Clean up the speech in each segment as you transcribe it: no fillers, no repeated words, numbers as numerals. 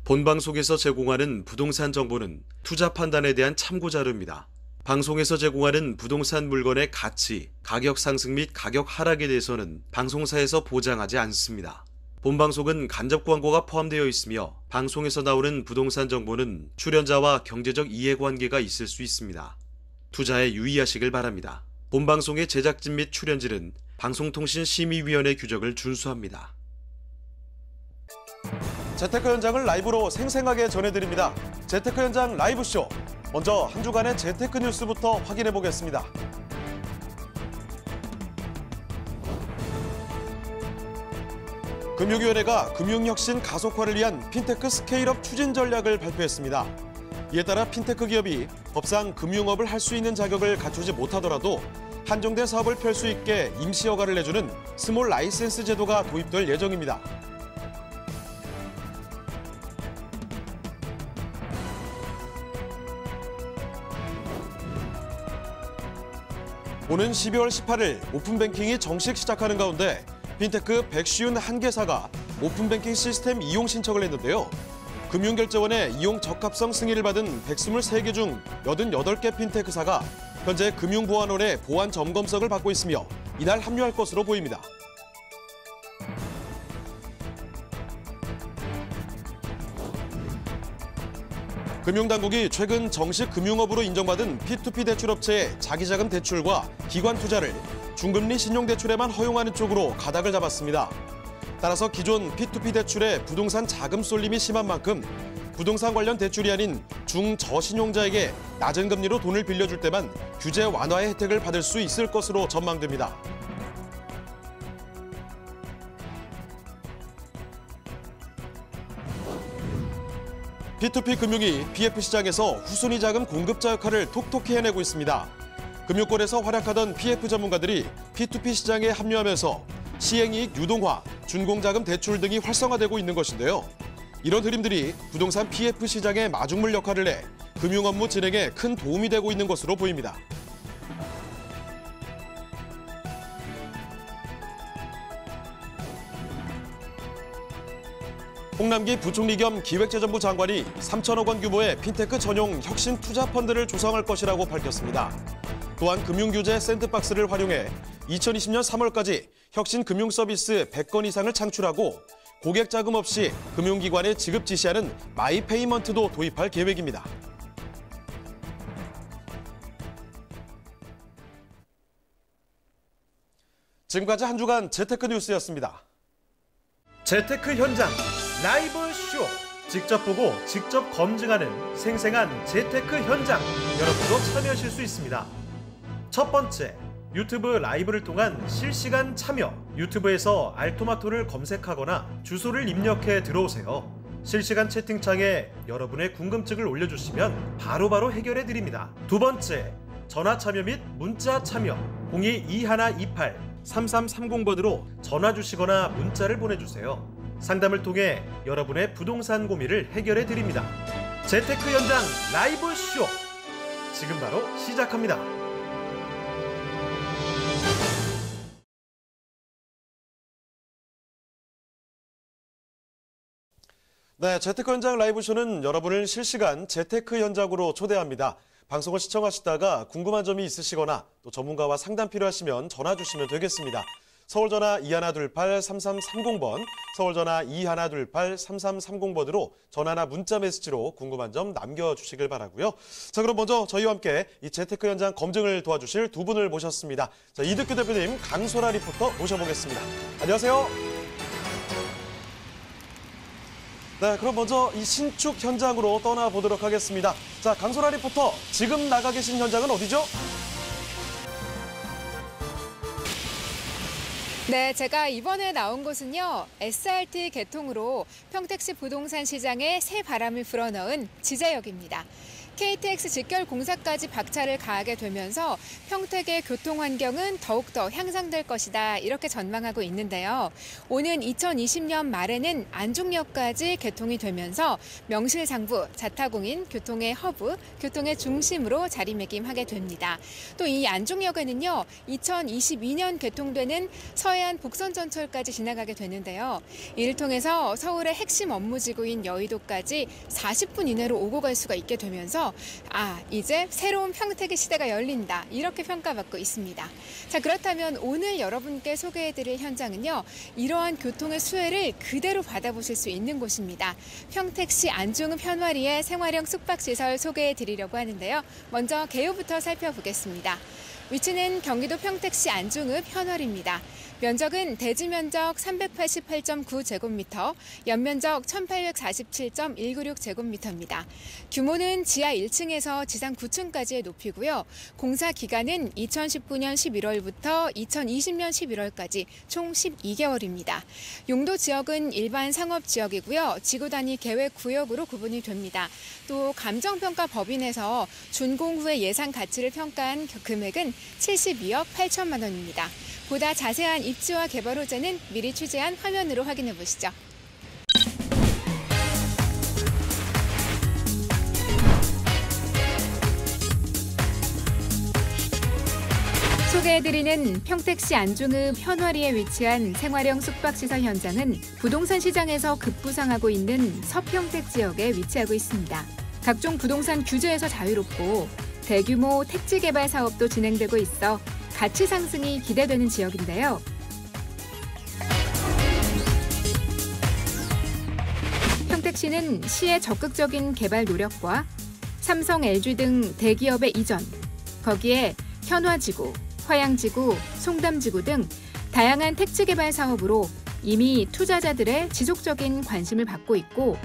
본방송에서 제공하는 부동산 정보는 투자 판단에 대한 참고 자료입니다. 방송에서 제공하는 부동산 물건의 가치, 가격 상승 및 가격 하락에 대해서는 방송사에서 보장하지 않습니다. 본방송은 간접 광고가 포함되어 있으며 방송에서 나오는 부동산 정보는 출연자와 경제적 이해관계가 있을 수 있습니다. 투자에 유의하시길 바랍니다. 본방송의 제작진 및 출연진은 방송통신심의위원회 규정을 준수합니다. 재테크 현장을 라이브로 생생하게 전해드립니다. 재테크 현장 라이브쇼. 먼저 한 주간의 재테크 뉴스부터 확인해 보겠습니다. 금융위원회가 금융혁신 가속화를 위한 핀테크 스케일업 추진 전략을 발표했습니다. 이에 따라 핀테크 기업이 법상 금융업을 할 수 있는 자격을 갖추지 못하더라도 한정된 사업을 펼 수 있게 임시 허가를 내주는 스몰 라이센스 제도가 도입될 예정입니다. 오는 12월 18일 오픈뱅킹이 정식 시작하는 가운데 핀테크 151개사가 오픈뱅킹 시스템 이용 신청을 했는데요. 금융결제원의 이용 적합성 승인을 받은 123개 중 88개 핀테크사가 현재 금융보안원의 보안 점검석을 받고 있으며 이날 합류할 것으로 보입니다. 금융당국이 최근 정식 금융업으로 인정받은 P2P 대출업체의 자기자금 대출과 기관 투자를 중금리 신용대출에만 허용하는 쪽으로 가닥을 잡았습니다. 따라서 기존 P2P 대출의 부동산 자금 쏠림이 심한 만큼 부동산 관련 대출이 아닌 중저신용자에게 낮은 금리로 돈을 빌려줄 때만 규제 완화의 혜택을 받을 수 있을 것으로 전망됩니다. P2P 금융이 PF 시장에서 후순위 자금 공급자 역할을 톡톡히 해내고 있습니다. 금융권에서 활약하던 PF 전문가들이 P2P 시장에 합류하면서 시행이익 유동화, 준공자금 대출 등이 활성화되고 있는 것인데요. 이런 흐름들이 부동산 PF 시장의 마중물 역할을 해 금융 업무 진행에 큰 도움이 되고 있는 것으로 보입니다. 홍남기 부총리 겸 기획재정부 장관이 3천억 원 규모의 핀테크 전용 혁신 투자 펀드를 조성할 것이라고 밝혔습니다. 또한 금융규제 샌드박스를 활용해 2020년 3월까지 혁신 금융 서비스 100건 이상을 창출하고 고객 자금 없이 금융기관에 지급 지시하는 마이페이먼트도 도입할 계획입니다. 지금까지 한 주간 재테크 뉴스였습니다. 재테크 현장 라이브 쇼. 직접 보고 직접 검증하는 생생한 재테크 현장. 여러분도 참여하실 수 있습니다. 첫 번째, 유튜브 라이브를 통한 실시간 참여. 유튜브에서 알토마토를 검색하거나 주소를 입력해 들어오세요. 실시간 채팅창에 여러분의 궁금증을 올려주시면 바로바로 해결해 드립니다. 두 번째, 전화 참여 및 문자 참여. 02-2128-3330번으로 전화 주시거나 문자를 보내주세요. 상담을 통해 여러분의 부동산 고민을 해결해 드립니다. 재테크 현장 라이브 쇼. 지금 바로 시작합니다. 네, 재테크 현장 라이브쇼는 여러분을 실시간 재테크 현장으로 초대합니다. 방송을 시청하시다가 궁금한 점이 있으시거나 또 전문가와 상담 필요하시면 전화 주시면 되겠습니다. 서울전화 2128-3330번, 서울전화 2128-3330번으로 전화나 문자 메시지로 궁금한 점 남겨주시길 바라고요. 자, 그럼 먼저 저희와 함께 이 재테크 현장 검증을 도와주실 두 분을 모셨습니다. 자, 이득규 대표님, 강소라 리포터 모셔보겠습니다. 안녕하세요. 네, 그럼 먼저 이 신축 현장으로 떠나보도록 하겠습니다. 자, 강소라 리포터, 지금 나가 계신 현장은 어디죠? 네, 제가 이번에 나온 곳은요, SRT 개통으로 평택시 부동산 시장에 새 바람을 불어넣은 지제역입니다. KTX 직결 공사까지 박차를 가하게 되면서 평택의 교통 환경은 더욱더 향상될 것이다 이렇게 전망하고 있는데요. 오는 2020년 말에는 안중역까지 개통이 되면서 명실상부 자타공인 교통의 허브, 교통의 중심으로 자리매김하게 됩니다. 또 이 안중역에는요, 2022년 개통되는 서해안 복선전철까지 지나가게 되는데요. 이를 통해서 서울의 핵심 업무지구인 여의도까지 40분 이내로 오고 갈 수가 있게 되면서 이제 새로운 평택의 시대가 열린다 이렇게 평가받고 있습니다. 자, 그렇다면 오늘 여러분께 소개해드릴 현장은요, 이러한 교통의 수혜를 그대로 받아보실 수 있는 곳입니다. 평택시 안중읍 현화리의 생활형 숙박시설 소개해드리려고 하는데요. 먼저 개요부터 살펴보겠습니다. 위치는 경기도 평택시 안중읍 현화리입니다. 면적은 대지 면적 388.9제곱미터, 연면적 1847.196제곱미터입니다. 규모는 지하 1층에서 지상 9층까지의 높이고요. 공사 기간은 2019년 11월부터 2020년 11월까지 총 12개월입니다. 용도 지역은 일반 상업 지역이고요. 지구 단위 계획 구역으로 구분이 됩니다. 또 감정평가 법인에서 준공 후의 예상 가치를 평가한 금액은 72억 8천만 원입니다. 보다 자세한 입지와 개발 호재는 미리 취재한 화면으로 확인해 보시죠. 소개해드리는 평택시 안중읍 현화리에 위치한 생활형 숙박시설 현장은 부동산 시장에서 급부상하고 있는 서평택 지역에 위치하고 있습니다. 각종 부동산 규제에서 자유롭고 대규모 택지 개발 사업도 진행되고 있어 가치 상승이 기대되는 지역인데요. 평택시는 시의 적극적인 개발 노력과 삼성, LG 등 대기업의 이전, 거기에 현화지구, 화양지구, 송담지구 등 다양한 택지 개발 사업으로 이미 투자자들의 지속적인 관심을 받고 있고,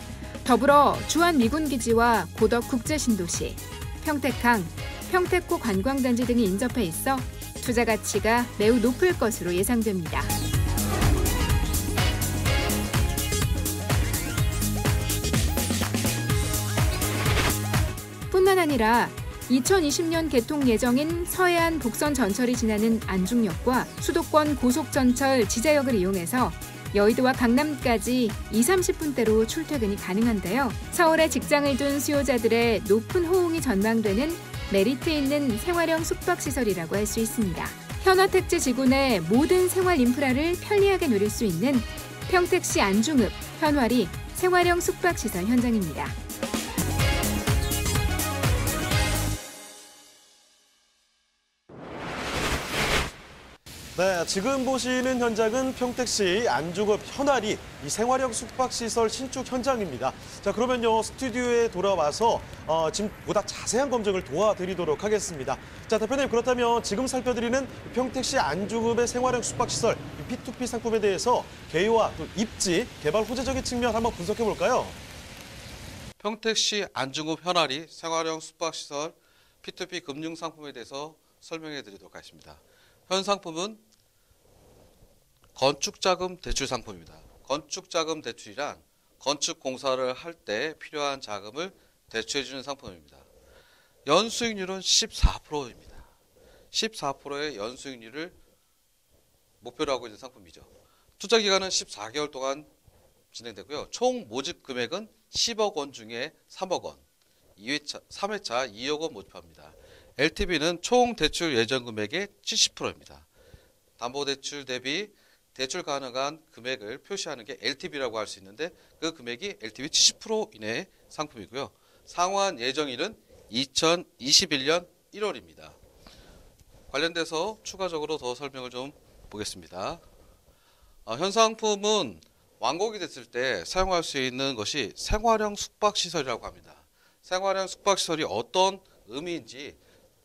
더불어 주한미군기지와 고덕 국제신도시, 평택항, 평택호 관광단지 등이 인접해 있어 투자 가치가 매우 높을 것으로 예상됩니다. 뿐만 아니라 2020년 개통 예정인 서해안 복선 전철이 지나는 안중역과 수도권 고속전철 지자역을 이용해서 여의도와 강남까지 20-30분대로 출퇴근이 가능한데요. 서울에 직장을 둔 수요자들의 높은 호응이 전망되는 메리트 있는 생활형 숙박시설이라고 할 수 있습니다. 현화택지 지구 내 모든 생활 인프라를 편리하게 누릴 수 있는 평택시 안중읍 현화리 생활형 숙박시설 현장입니다. 네, 지금 보시는 현장은 평택시 안중읍 현화리 이 생활형 숙박시설 신축 현장입니다. 자, 그러면요, 스튜디오에 돌아와서 지금 보다 자세한 검증을 도와드리도록 하겠습니다. 자, 대표님, 그렇다면 지금 살펴드리는 평택시 안중읍의 생활형 숙박시설 P2P 상품에 대해서 개요와 또 입지, 개발 호재적인 측면 한번 분석해 볼까요? 평택시 안중읍 현화리 생활형 숙박시설 P2P 금융 상품에 대해서 설명해 드리도록 하겠습니다. 현 상품은 건축자금 대출 상품입니다. 건축자금 대출이란 건축 공사를 할 때 필요한 자금을 대출해 주는 상품입니다. 연수익률은 14%입니다. 14%의 연수익률을 목표로 하고 있는 상품이죠. 투자 기간은 14개월 동안 진행되고요. 총 모집 금액은 10억 원 중에 3억 원, 3회차 2억 원 모집합니다. LTV는 총 대출 예정 금액의 70%입니다. 담보대출 대비 대출 가능한 금액을 표시하는 게 LTV라고 할 수 있는데 그 금액이 LTV 70% 이내의 상품이고요. 상환 예정일은 2021년 1월입니다. 관련돼서 추가적으로 더 설명을 좀 보겠습니다. 현 상품은 완공이 됐을 때 사용할 수 있는 것이 생활형 숙박시설이라고 합니다. 생활형 숙박시설이 어떤 의미인지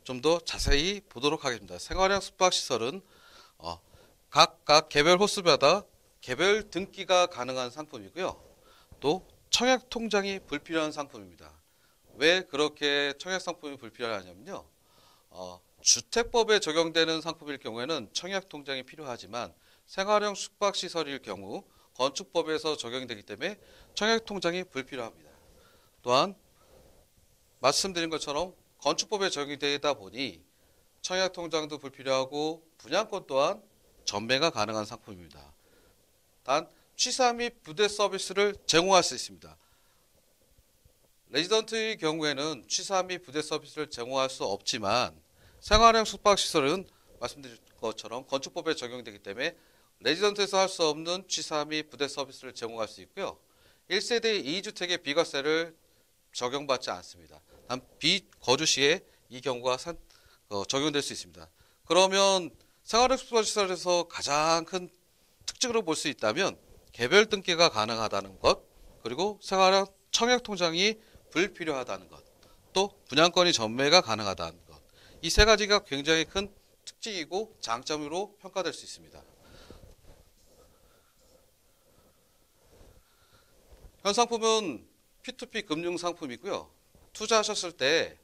좀 더 자세히 보도록 하겠습니다. 생활형 숙박시설은 각각 개별 호수마다 개별 등기가 가능한 상품이고요. 또 청약 통장이 불필요한 상품입니다. 왜 그렇게 청약 상품이 불필요하냐면요. 주택법에 적용되는 상품일 경우에는 청약 통장이 필요하지만 생활형 숙박시설일 경우 건축법에서 적용되기 때문에 청약 통장이 불필요합니다. 또한 말씀드린 것처럼 건축법에 적용되다 보니 청약통장도 불필요하고 분양권 또한 전매가 가능한 상품입니다. 단 취사 및 부대 서비스를 제공할 수 있습니다. 레지던트의 경우에는 취사 및 부대 서비스를 제공할 수 없지만 생활형 숙박시설은 말씀드린 것처럼 건축법에 적용되기 때문에 레지던트에서 할 수 없는 취사 및 부대 서비스를 제공할 수 있고요. 1세대 2주택의 비과세를 적용받지 않습니다. 단 비거주 시에 이 경우가 적용될 수 있습니다. 그러면 생활형 숙박시설에서 가장 큰 특징으로 볼 수 있다면 개별 등기가 가능하다는 것, 그리고 생활형 청약통장이 불필요하다는 것, 또 분양권이 전매가 가능하다는 것. 이 세 가지가 굉장히 큰 특징이고 장점으로 평가될 수 있습니다. 현 상품은 P2P 금융 상품이고요. 투자하셨을 때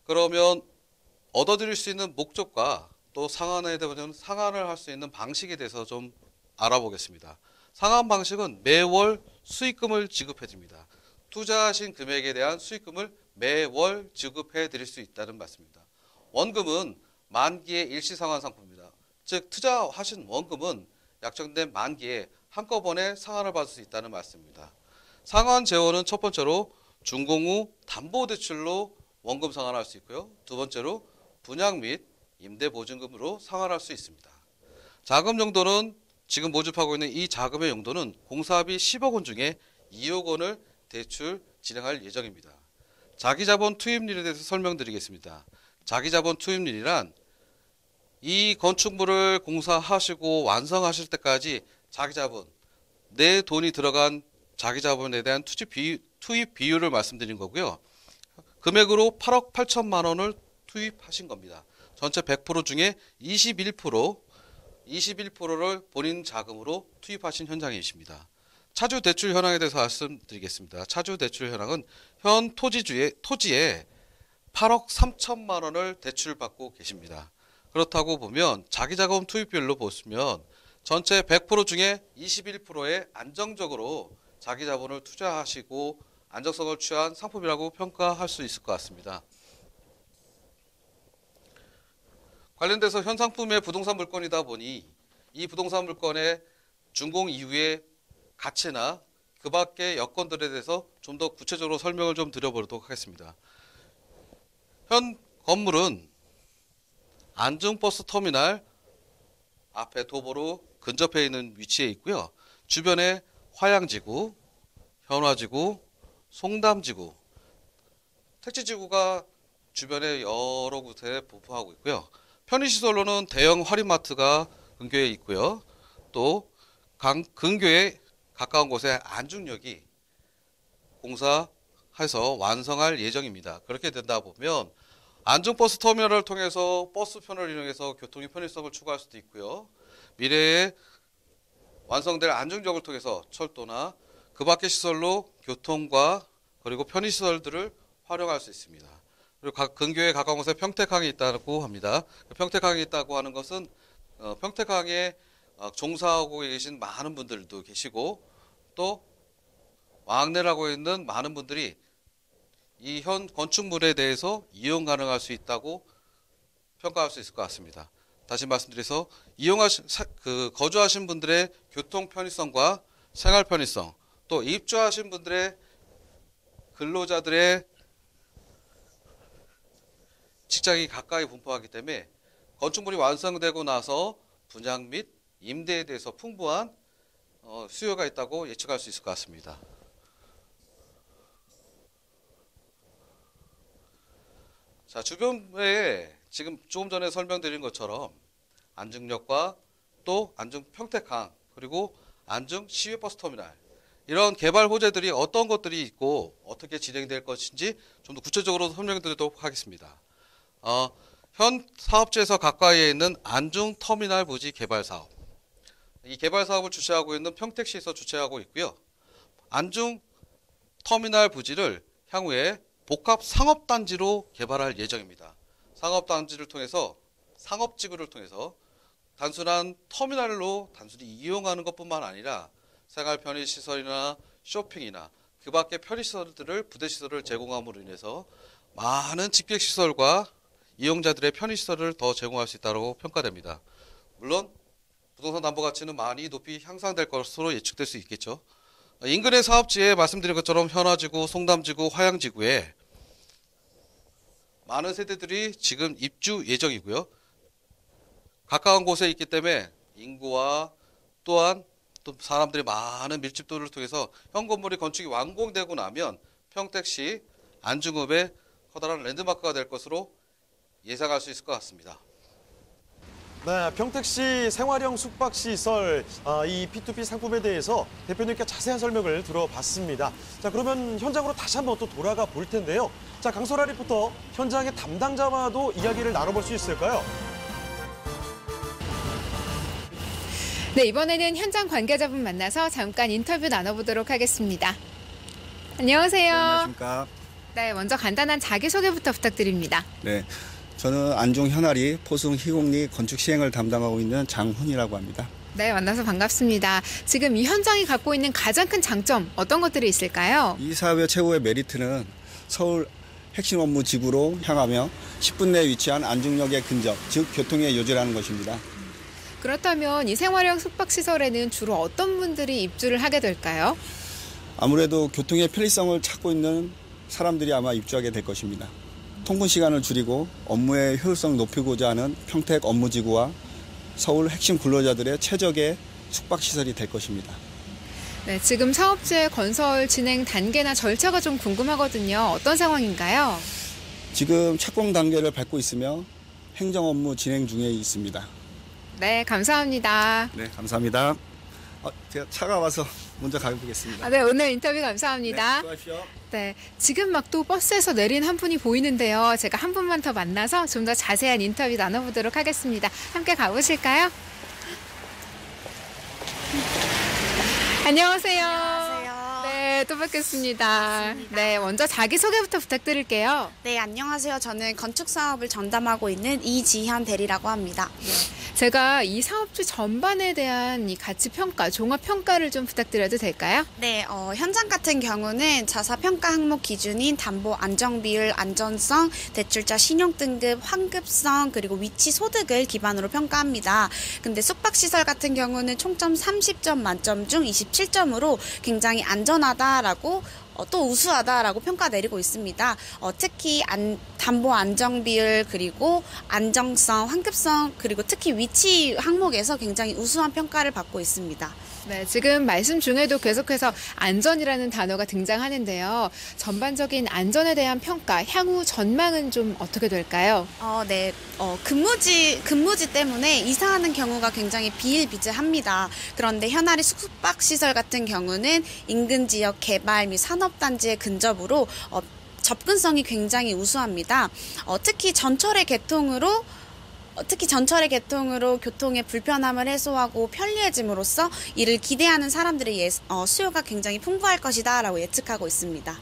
그러면 얻어들일 수 있는 목적과 또 상환에 대한 상환을 할 수 있는 방식에 대해서 좀 알아보겠습니다. 상환 방식은 매월 수익금을 지급해 드립니다. 투자하신 금액에 대한 수익금을 매월 지급해 드릴 수 있다는 말씀입니다. 원금은 만기의 일시상환 상품입니다. 즉 투자하신 원금은 약정된 만기에 한꺼번에 상환을 받을 수 있다는 말씀입니다. 상환 재원은 첫 번째로 준공 후 담보대출로 원금 상환할 수 있고요. 두 번째로 분양 및 임대보증금으로 상환할 수 있습니다. 자금 용도는 지금 모집하고 있는 이 자금의 용도는 공사비 10억 원 중에 2억 원을 대출 진행할 예정입니다. 자기자본 투입률에 대해서 설명드리겠습니다. 자기자본 투입률이란 이 건축물을 공사하시고 완성하실 때까지 자기자본, 내 돈이 들어간 자기자본에 대한 투입 비율을 말씀드린 거고요. 금액으로 8억 8천만 원을 투입하신 겁니다. 전체 100% 중에 21%를 본인 자금으로 투입하신 현장이십니다. 차주 대출 현황에 대해서 말씀드리겠습니다. 차주 대출 현황은 현 토지에 8억 3천만 원을 대출받고 계십니다. 그렇다고 보면 자기자금 투입비율로 보시면 전체 100% 중에 21%에 안정적으로 자기자본을 투자하시고 안정성을 취한 상품이라고 평가할 수 있을 것 같습니다. 관련돼서 현 상품의 부동산 물건이다 보니 이 부동산 물건의 준공 이후의 가치나 그 밖의 여건들에 대해서 좀 더 구체적으로 설명을 좀 드려보도록 하겠습니다. 현 건물은 안중버스터미널 앞에 도보로 근접해 있는 위치에 있고요. 주변에 화양지구, 현화지구, 송담지구, 택지지구가 주변에 여러 곳에 분포하고 있고요. 편의시설로는 대형 할인마트가 근교에 있고요. 또 근교에 가까운 곳에 안중역이 공사해서 완성할 예정입니다. 그렇게 된다 보면 안중버스 터미널을 통해서 버스편을 이용해서 교통의 편의성을 추구할 수도 있고요. 미래에 완성될 안중역을 통해서 철도나 그 밖의 시설로 교통과 그리고 편의시설들을 활용할 수 있습니다. 그리고 근교에 가까운 곳에 평택항이 있다고 합니다. 평택항이 있다고 하는 것은 평택항에 종사하고 계신 많은 분들도 계시고 또 왕래를 하고 있는 많은 분들이 이 현 건축물에 대해서 이용 가능할 수 있다고 평가할 수 있을 것 같습니다. 다시 말씀드려서 거주하신 분들의 교통 편의성과 생활 편의성, 또 입주하신 분들의 근로자들의 직장이 가까이 분포하기 때문에 건축물이 완성되고 나서 분양 및 임대에 대해서 풍부한 수요가 있다고 예측할 수 있을 것 같습니다. 자, 주변에 지금 조금 전에 설명드린 것처럼 안중역과 또 안중평택항 그리고 안중 시외버스터미널 이런 개발 호재들이 어떤 것들이 있고 어떻게 진행될 것인지 좀 더 구체적으로 설명드리도록 하겠습니다. 현 사업지에서 가까이에 있는 안중터미널 부지 개발 사업. 이 개발 사업을 주최하고 있는 평택시에서 주최하고 있고요. 안중터미널 부지를 향후에 복합 상업단지로 개발할 예정입니다. 상업단지를 통해서 상업지구를 통해서 단순한 터미널로 단순히 이용하는 것뿐만 아니라 생활 편의시설이나 쇼핑이나 그 밖의 편의시설들을 부대시설을 제공함으로 인해서 많은 직객시설과 이용자들의 편의시설을 더 제공할 수 있다고 평가됩니다. 물론 부동산 담보 가치는 많이 높이 향상될 것으로 예측될 수 있겠죠. 인근의 사업지에 말씀드린 것처럼 현화지구, 송담지구, 화양지구에 많은 세대들이 지금 입주 예정이고요. 가까운 곳에 있기 때문에 인구와 또한 또 사람들이 많은 밀집도를 통해서 현 건물이 건축이 완공되고 나면 평택시 안중읍의 커다란 랜드마크가 될 것으로 예상할 수 있을 것 같습니다. 네, 평택시 생활형 숙박시설 이 P2P 상품에 대해서 대표님께 자세한 설명을 들어봤습니다. 자, 그러면 현장으로 다시 한번 또 돌아가 볼 텐데요. 자, 강소라 리포터 현장의 담당자와도 이야기를 나눠볼 수 있을까요? 네, 이번에는 현장 관계자분 만나서 잠깐 인터뷰 나눠보도록 하겠습니다. 안녕하세요. 안녕하십니까. 네, 먼저 간단한 자기소개부터 부탁드립니다. 네, 저는 안중 현아리 포승 희곡리 건축 시행을 담당하고 있는 장훈이라고 합니다. 네, 만나서 반갑습니다. 지금 이 현장이 갖고 있는 가장 큰 장점 어떤 것들이 있을까요? 이 사업의 최고의 메리트는 서울 핵심 업무 지구로 향하며 10분 내에 위치한 안중역의 근접, 즉 교통의 요지라는 것입니다. 그렇다면 이 생활형 숙박시설에는 주로 어떤 분들이 입주를 하게 될까요? 아무래도 교통의 편리성을 찾고 있는 사람들이 아마 입주하게 될 것입니다. 통근 시간을 줄이고 업무의 효율성 높이고자 하는 평택 업무지구와 서울 핵심 근로자들의 최적의 숙박시설이 될 것입니다. 네, 지금 사업지의 건설 진행 단계나 절차가 좀 궁금하거든요. 어떤 상황인가요? 지금 착공 단계를 밟고 있으며 행정 업무 진행 중에 있습니다. 네, 감사합니다. 네, 감사합니다. 제가 차가 와서 먼저 가보겠습니다. 네, 오늘 인터뷰 감사합니다. 네, 수고하십시오. 네, 지금 막 또 버스에서 내린 한 분이 보이는데요. 제가 한 분만 더 만나서 좀 더 자세한 인터뷰 나눠보도록 하겠습니다. 함께 가보실까요? 안녕하세요. 안녕하세요. 네, 또 뵙겠습니다. 반갑습니다. 네, 먼저 자기소개부터 부탁드릴게요. 네, 안녕하세요. 저는 건축 사업을 전담하고 있는 이지현 대리라고 합니다. 제가 이 사업주 전반에 대한 이 가치 평가, 종합 평가를 좀 부탁드려도 될까요? 네, 현장 같은 경우는 자사 평가 항목 기준인 담보 안정 비율, 안전성, 대출자 신용 등급, 환급성, 그리고 위치 소득을 기반으로 평가합니다. 근데 숙박시설 같은 경우는 총점 30점 만점 중 27점으로 굉장히 안전하다라고 또 우수하다라고 평가 내리고 있습니다. 특히 담보 안정 비율, 그리고 안정성, 환급성, 그리고 특히 위치 항목에서 굉장히 우수한 평가를 받고 있습니다. 네, 지금 말씀 중에도 계속해서 안전이라는 단어가 등장하는데요. 전반적인 안전에 대한 평가, 향후 전망은 좀 어떻게 될까요? 네, 근무지 때문에 이사하는 경우가 굉장히 비일비재합니다. 그런데 현아리 숙박시설 같은 경우는 인근 지역 개발 및 산업단지의 근접으로 접근성이 굉장히 우수합니다. 특히 전철의 개통으로 교통의 불편함을 해소하고 편리해짐으로써 이를 기대하는 사람들의 수요가 굉장히 풍부할 것이다라고 예측하고 있습니다.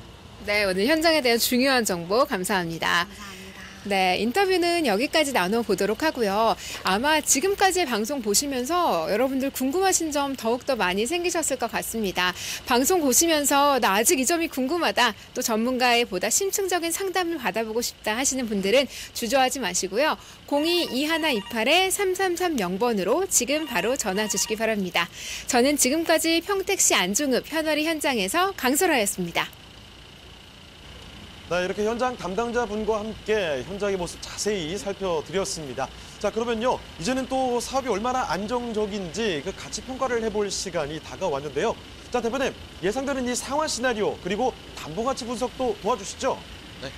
네, 오늘 현장에 대한 중요한 정보 감사합니다. 감사합니다. 네, 인터뷰는 여기까지 나눠보도록 하고요. 아마 지금까지의 방송 보시면서 여러분들 궁금하신 점 더욱더 많이 생기셨을 것 같습니다. 방송 보시면서 나 아직 이 점이 궁금하다, 또 전문가의 보다 심층적인 상담을 받아보고 싶다 하시는 분들은 주저하지 마시고요. 02-2128-3330번으로 지금 바로 전화 주시기 바랍니다. 저는 지금까지 평택시 안중읍 현아리 현장에서 강소라였습니다. 네, 이렇게 현장 담당자분과 함께 현장의 모습 자세히 살펴드렸습니다. 자, 그러면요, 이제는 또 사업이 얼마나 안정적인지 그 가치 평가를 해볼 시간이 다가왔는데요. 자, 대표님, 예상되는 이 상황 시나리오 그리고 담보 가치 분석도 도와주시죠. 네.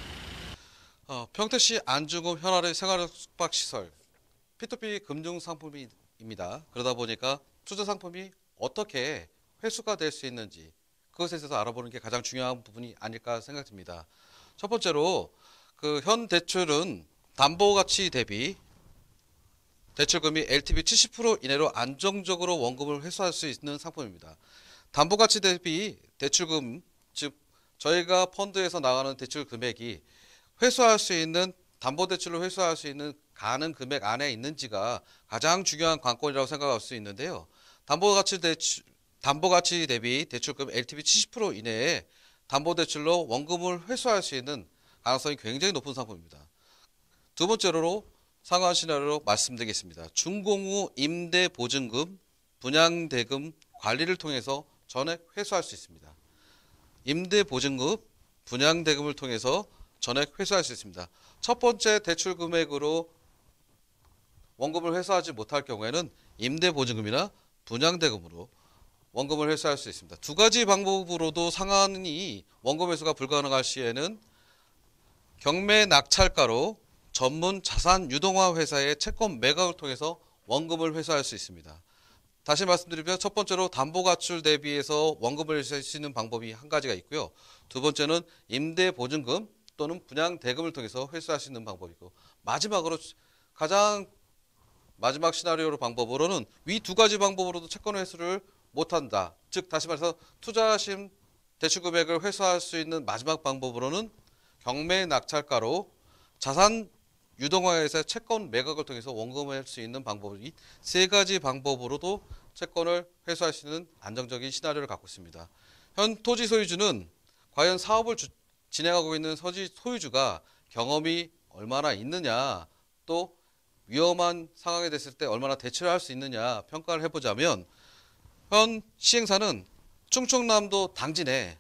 평택시 안중읍 현아리 생활형 숙박시설 P2P 금융 상품입니다. 그러다 보니까 투자 상품이 어떻게 회수가 될 수 있는지 그것에 대해서 알아보는 게 가장 중요한 부분이 아닐까 생각됩니다. 첫 번째로 그 현 대출은 담보 가치 대비 대출금이 LTV 70% 이내로 안정적으로 원금을 회수할 수 있는 상품입니다. 담보 가치 대비 대출금, 즉 저희가 펀드에서 나가는 대출 금액이 회수할 수 있는 담보 대출로 회수할 수 있는 가능 금액 안에 있는지가 가장 중요한 관건이라고 생각할 수 있는데요. 담보 가치 대비 대출금 LTV 70% 이내에 담보대출로 원금을 회수할 수 있는 가능성이 굉장히 높은 상품입니다. 두 번째로 상환 시나리오로 말씀드리겠습니다. 준공후 임대 보증금, 분양대금 관리를 통해서 전액 회수할 수 있습니다. 임대 보증금, 분양대금을 통해서 전액 회수할 수 있습니다. 첫 번째 대출 금액으로 원금을 회수하지 못할 경우에는 임대 보증금이나 분양대금으로 원금을 회수할 수 있습니다. 두 가지 방법으로도 상환이 원금 회수가 불가능할 시에는 경매 낙찰가로 전문 자산 유동화 회사의 채권 매각을 통해서 원금을 회수할 수 있습니다. 다시 말씀드리면 첫 번째로 담보 가출 대비해서 원금을 회수할 수 있는 방법이 한 가지가 있고요. 두 번째는 임대 보증금 또는 분양 대금을 통해서 회수할 수 있는 방법이고, 마지막으로 가장 마지막 시나리오 방법으로는 위 두 가지 방법으로도 채권 회수를 못한다. 즉 다시 말해서 투자하신 대출 금액을 회수할 수 있는 마지막 방법으로는 경매 낙찰가로 자산 유동화에서 채권 매각을 통해서 원금을 할 수 있는 방법이 세 가지 방법으로도 채권을 회수할 수 있는 안정적인 시나리오를 갖고 있습니다. 현 토지 소유주는 과연 사업을 진행하고 있는 소유주가 경험이 얼마나 있느냐, 또 위험한 상황이 됐을 때 얼마나 대처를 할 수 있느냐 평가를 해보자면, 현 시행사는 충청남도 당진에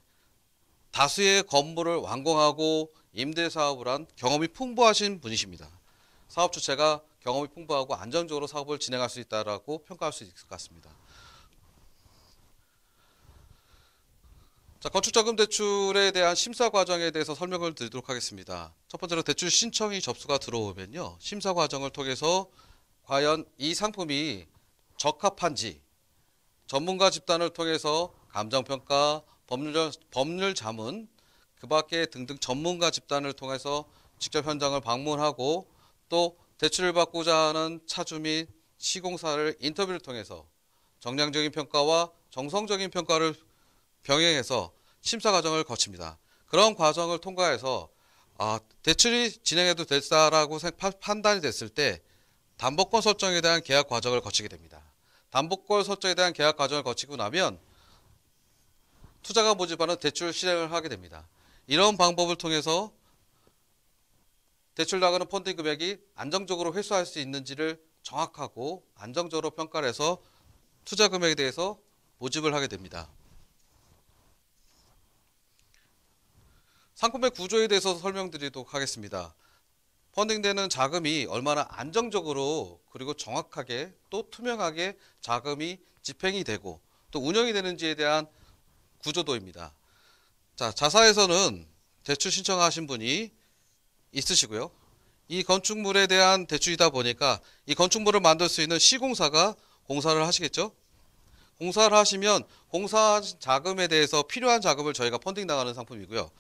다수의 건물을 완공하고 임대사업을 한 경험이 풍부하신 분이십니다. 사업 주체가 경험이 풍부하고 안정적으로 사업을 진행할 수 있다고 평가할 수 있을 것 같습니다. 자, 건축자금 대출에 대한 심사 과정에 대해서 설명을 드리도록 하겠습니다. 첫 번째로 대출 신청이 접수가 들어오면요, 심사 과정을 통해서 과연 이 상품이 적합한지 전문가 집단을 통해서 감정평가, 법률 자문, 그 밖에 등등 전문가 집단을 통해서 직접 현장을 방문하고, 또 대출을 받고자 하는 차주 및 시공사를 인터뷰를 통해서 정량적인 평가와 정성적인 평가를 병행해서 심사 과정을 거칩니다. 그런 과정을 통과해서 대출이 진행해도 됐다라고 판단이 됐을 때 담보권 설정에 대한 계약 과정을 거치게 됩니다. 담보권 설정에 대한 계약 과정을 거치고 나면 투자가 모집하는 대출 실행을 하게 됩니다. 이런 방법을 통해서 대출 나가는 펀딩 금액이 안정적으로 회수할 수 있는지를 정확하고 안정적으로 평가를 해서 투자 금액에 대해서 모집을 하게 됩니다. 상품의 구조에 대해서 설명드리도록 하겠습니다. 펀딩되는 자금이 얼마나 안정적으로 그리고 정확하게 또 투명하게 자금이 집행이 되고 또 운영이 되는지에 대한 구조도입니다. 자, 자사에서는 대출 신청하신 분이 있으시고요. 이 건축물에 대한 대출이다 보니까 이 건축물을 만들 수 있는 시공사가 공사를 하시겠죠. 공사를 하시면 공사 자금에 대해서 필요한 자금을 저희가 펀딩 나가는 상품이고요.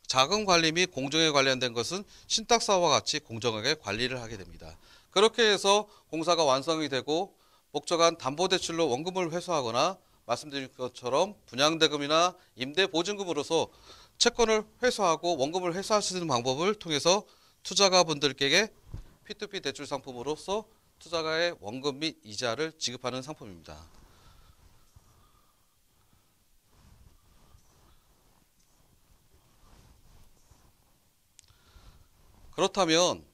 자금 관리 및 공정에 관련된 것은 신탁사와 같이 공정하게 관리를 하게 됩니다. 그렇게 해서 공사가 완성이 되고 목적한 담보대출로 원금을 회수하거나 말씀드린 것처럼 분양대금이나 임대보증금으로서 채권을 회수하고 원금을 회수할 수 있는 방법을 통해서 투자가분들께 P2P 대출 상품으로서 투자가의 원금 및 이자를 지급하는 상품입니다. 그렇다면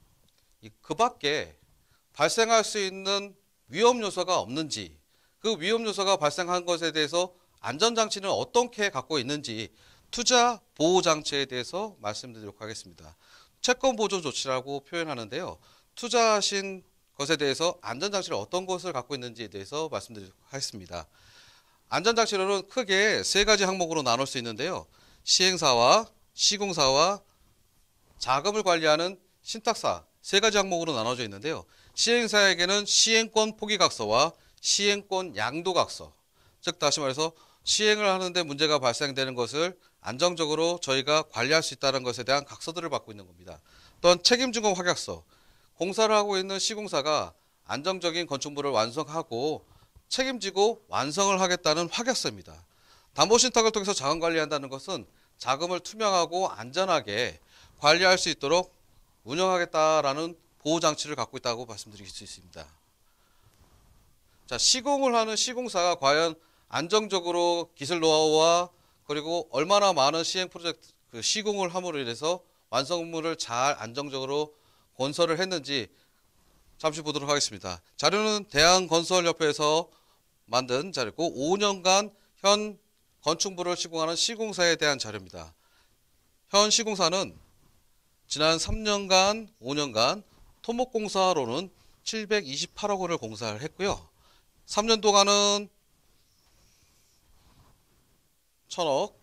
그 밖에 발생할 수 있는 위험 요소가 없는지, 그 위험 요소가 발생한 것에 대해서 안전장치는 어떻게 갖고 있는지 투자 보호 장치에 대해서 말씀드리도록 하겠습니다. 채권 보존 조치라고 표현하는데요. 투자하신 것에 대해서 안전장치를 어떤 것을 갖고 있는지에 대해서 말씀드리도록 하겠습니다. 안전장치로는 크게 세 가지 항목으로 나눌 수 있는데요. 시행사와 시공사와 자금을 관리하는 신탁사 세 가지 항목으로 나눠져 있는데요. 시행사에게는 시행권 포기각서와 시행권 양도각서, 즉 다시 말해서 시행을 하는데 문제가 발생되는 것을 안정적으로 저희가 관리할 수 있다는 것에 대한 각서들을 받고 있는 겁니다. 또한 책임증권 확약서, 공사를 하고 있는 시공사가 안정적인 건축물을 완성하고 책임지고 완성을 하겠다는 확약서입니다. 담보신탁을 통해서 자금 관리한다는 것은 자금을 투명하고 안전하게 관리할 수 있도록 운영하겠다라는 보호장치를 갖고 있다고 말씀드릴 수 있습니다. 자, 시공을 하는 시공사가 과연 안정적으로 기술 노하우와 그리고 얼마나 많은 시행 프로젝트 시공을 함으로 인해서 완성물을 잘 안정적으로 건설을 했는지 잠시 보도록 하겠습니다. 자료는 대한건설협회에서 만든 자료고 5년간 현 건축물을 시공하는 시공사에 대한 자료입니다. 현 시공사는 지난 3년간, 5년간 토목공사로는 728억 원을 공사를 했고요. 3년 동안은 1000억,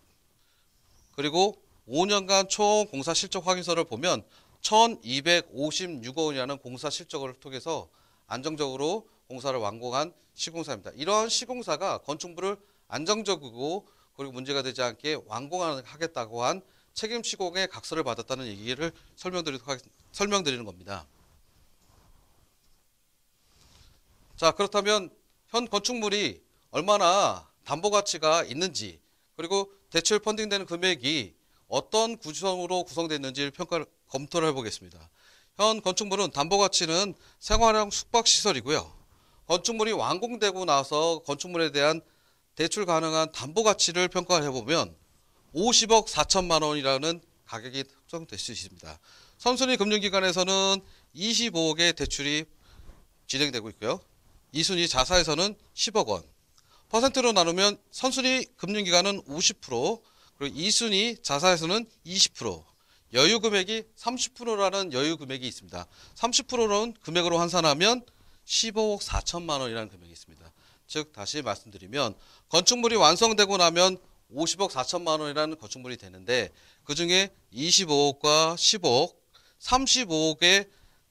그리고 5년간 총 공사 실적 확인서를 보면 1256억 원이라는 공사 실적을 통해서 안정적으로 공사를 완공한 시공사입니다. 이러한 시공사가 건축물을 안정적이고 그리고 문제가 되지 않게 완공하겠다고 한 책임 시공의 각서를 받았다는 얘기를 설명드리는 겁니다. 자, 그렇다면 현 건축물이 얼마나 담보 가치가 있는지, 그리고 대출 펀딩되는 금액이 어떤 구성으로 구성됐는지를 검토를 해보겠습니다. 현 건축물은 담보 가치는 생활형 숙박시설이고요. 건축물이 완공되고 나서 건축물에 대한 대출 가능한 담보 가치를 평가를 해보면 50억 4천만 원이라는 가격이 책정될 수 있습니다. 선순위 금융기관에서는 25억의 대출이 진행되고 있고요. 2순위 자사에서는 10억 원. 퍼센트로 나누면 선순위 금융기관은 50%, 그리고 2순위 자사에서는 20%, 여유 금액이 30%라는 여유 금액이 있습니다. 30%는 금액으로 환산하면 15억 4천만 원이라는 금액이 있습니다. 즉 다시 말씀드리면 건축물이 완성되고 나면 50억 4천만 원이라는 건축물이 되는데 그중에 25억과 15억, 35억의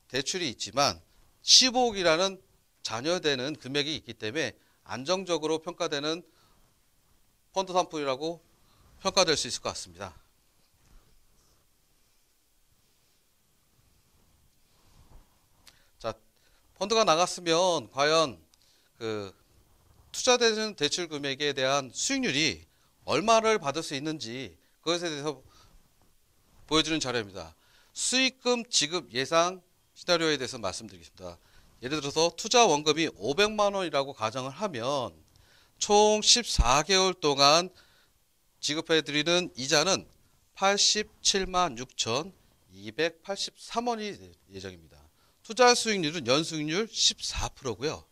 대출이 있지만 15억이라는 잔여되는 금액이 있기 때문에 안정적으로 평가되는 펀드 상품이라고 평가될 수 있을 것 같습니다. 자, 펀드가 나갔으면 과연 투자되는 대출 금액에 대한 수익률이 얼마를 받을 수 있는지 그것에 대해서 보여주는 자료입니다. 수익금 지급 예상 시나리오에 대해서 말씀드리겠습니다. 예를 들어서 투자 원금이 500만 원이라고 가정을 하면 총 14개월 동안 지급해드리는 이자는 87만 6,283원이 예정입니다. 투자 수익률은 연수익률 14%고요.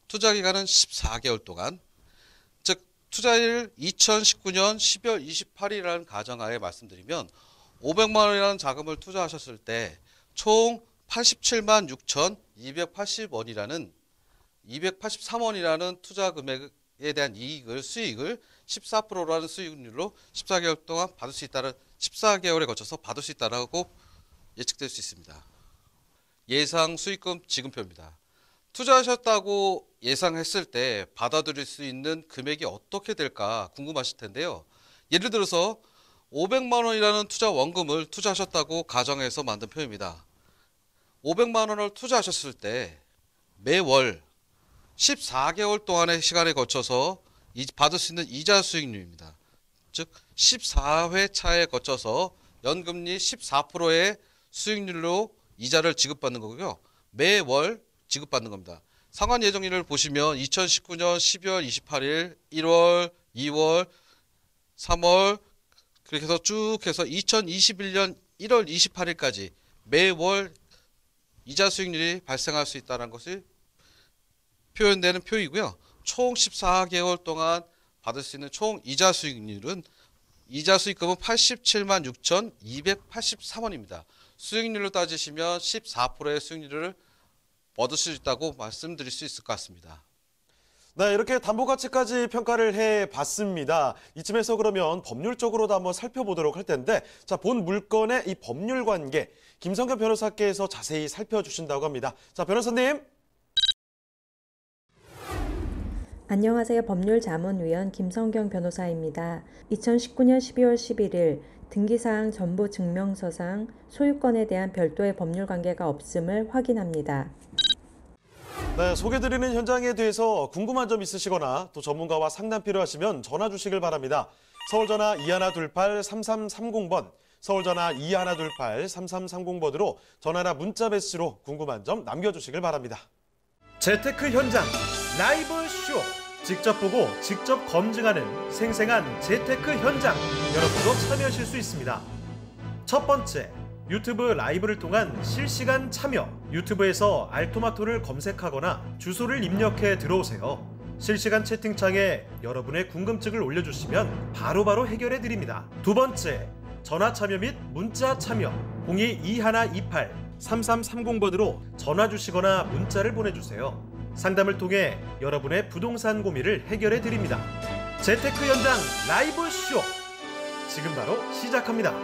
투자 기간은 14개월 동안, 즉 투자일 2019년 12월 28일이라는 가정하에 말씀드리면 500만 원이라는 자금을 투자하셨을 때 총 87만 6,280원이라는 283원이라는 투자 금액에 대한 수익을 14%라는 수익률로 14개월 동안 받을 수 있다는 14개월에 거쳐서 받을 수 있다라고 예측될 수 있습니다. 예상 수익금 지급표입니다. 투자하셨다고 예상했을 때 받아들일 수 있는 금액이 어떻게 될까 궁금하실 텐데요. 예를 들어서 500만 원이라는 투자 원금을 투자하셨다고 가정해서 만든 표입니다. 500만 원을 투자하셨을 때 매월 14개월 동안의 시간에 거쳐서 받을 수 있는 이자 수익률입니다. 즉 14회 차에 거쳐서 연금리 14%의 수익률로 이자를 지급받는 거고요. 매월 지급받는 겁니다. 상환 예정일을 보시면 2019년 12월 28일, 1월, 2월, 3월 그렇게 해서 쭉 해서 2021년 1월 28일까지 매월 이자 수익률이 발생할 수 있다는 것이 표현되는 표이고요. 총 14개월 동안 받을 수 있는 총 이자 수익률은 이자 수익금은 87만 6,283원입니다. 수익률로 따지시면 14%의 수익률을 얻을 수 있다고 말씀드릴 수 있을 것 같습니다. 네, 이렇게 담보가치까지 평가를 해봤습니다. 이쯤에서 그러면 법률적으로도 한번 살펴보도록 할 텐데, 자, 본 물건의 이 법률 관계, 김성경 변호사께서 자세히 살펴주신다고 합니다. 자, 변호사님. 안녕하세요. 법률자문위원 김성경 변호사입니다. 2019년 12월 11일 등기사항 전부 증명서상 소유권에 대한 별도의 법률 관계가 없음을 확인합니다. 네, 소개드리는 현장에 대해서 궁금한 점 있으시거나 또 전문가와 상담 필요하시면 전화 주시길 바랍니다. 서울전화 2128-3330번, 서울전화 2128-3330번으로 전화나 문자 메시지로 궁금한 점 남겨주시길 바랍니다. 재테크 현장 라이브 쇼, 직접 보고 직접 검증하는 생생한 재테크 현장, 여러분도 참여하실 수 있습니다. 첫 번째, 유튜브 라이브를 통한 실시간 참여, 유튜브에서 알토마토를 검색하거나 주소를 입력해 들어오세요. 실시간 채팅창에 여러분의 궁금증을 올려주시면 바로바로 해결해 드립니다. 두 번째, 전화 참여 및 문자 참여 02-2128-3330번으로 전화 주시거나 문자를 보내주세요. 상담을 통해 여러분의 부동산 고민을 해결해 드립니다. 재테크 현장 라이브 쇼 지금 바로 시작합니다.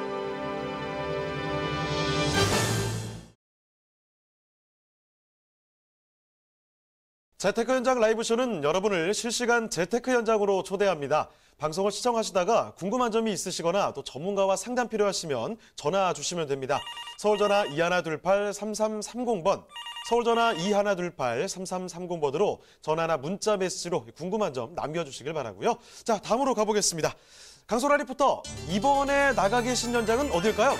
재테크 현장 라이브쇼는 여러분을 실시간 재테크 현장으로 초대합니다. 방송을 시청하시다가 궁금한 점이 있으시거나 또 전문가와 상담 필요하시면 전화 주시면 됩니다. 서울전화 2128-3330번, 서울전화 2128-3330번으로 전화나 문자 메시지로 궁금한 점 남겨주시길 바라고요. 자, 다음으로 가보겠습니다. 강소라 리포터, 이번에 나가 계신 현장은 어딜까요?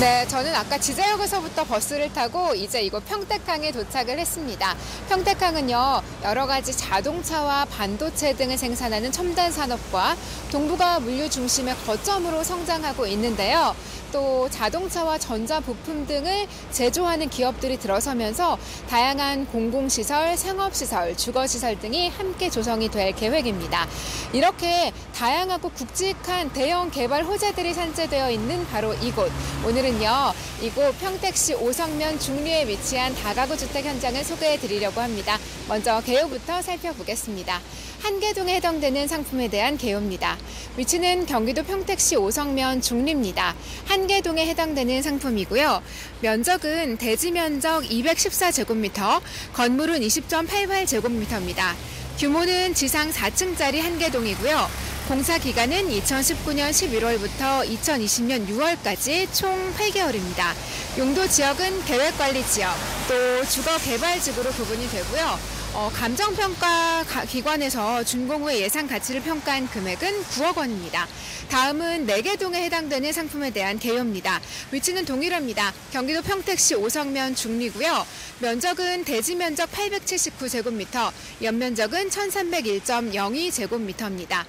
네, 저는 아까 지자역에서부터 버스를 타고 이제 이곳 평택항에 도착을 했습니다. 평택항은요, 여러 가지 자동차와 반도체 등을 생산하는 첨단 산업과 동북아 물류 중심의 거점으로 성장하고 있는데요. 또 자동차와 전자부품 등을 제조하는 기업들이 들어서면서 다양한 공공시설, 상업시설, 주거시설 등이 함께 조성이 될 계획입니다. 이렇게 다양하고 굵직한 대형 개발 호재들이 산재되어 있는 바로 이곳. 오늘은요, 이곳 평택시 오성면 중리에 위치한 다가구 주택 현장을 소개해 드리려고 합니다. 먼저 개요부터 살펴보겠습니다. 한계동에 해당되는 상품에 대한 개요입니다. 위치는 경기도 평택시 오성면 중리입니다. 한계동에 해당되는 상품이고요. 면적은 대지 면적 214제곱미터, 건물은 20.88제곱미터입니다. 규모는 지상 4층짜리 한계동이고요. 공사 기간은 2019년 11월부터 2020년 6월까지 총 8개월입니다. 용도 지역은 계획관리지역, 또 주거개발지구로 구분이 되고요. 감정평가 기관에서 준공 후의 예상 가치를 평가한 금액은 9억 원입니다. 다음은 내계동에 해당되는 상품에 대한 개요입니다. 위치는 동일합니다. 경기도 평택시 오성면 중리고요. 면적은 대지 면적 879제곱미터, 연면적은 1301.02제곱미터입니다.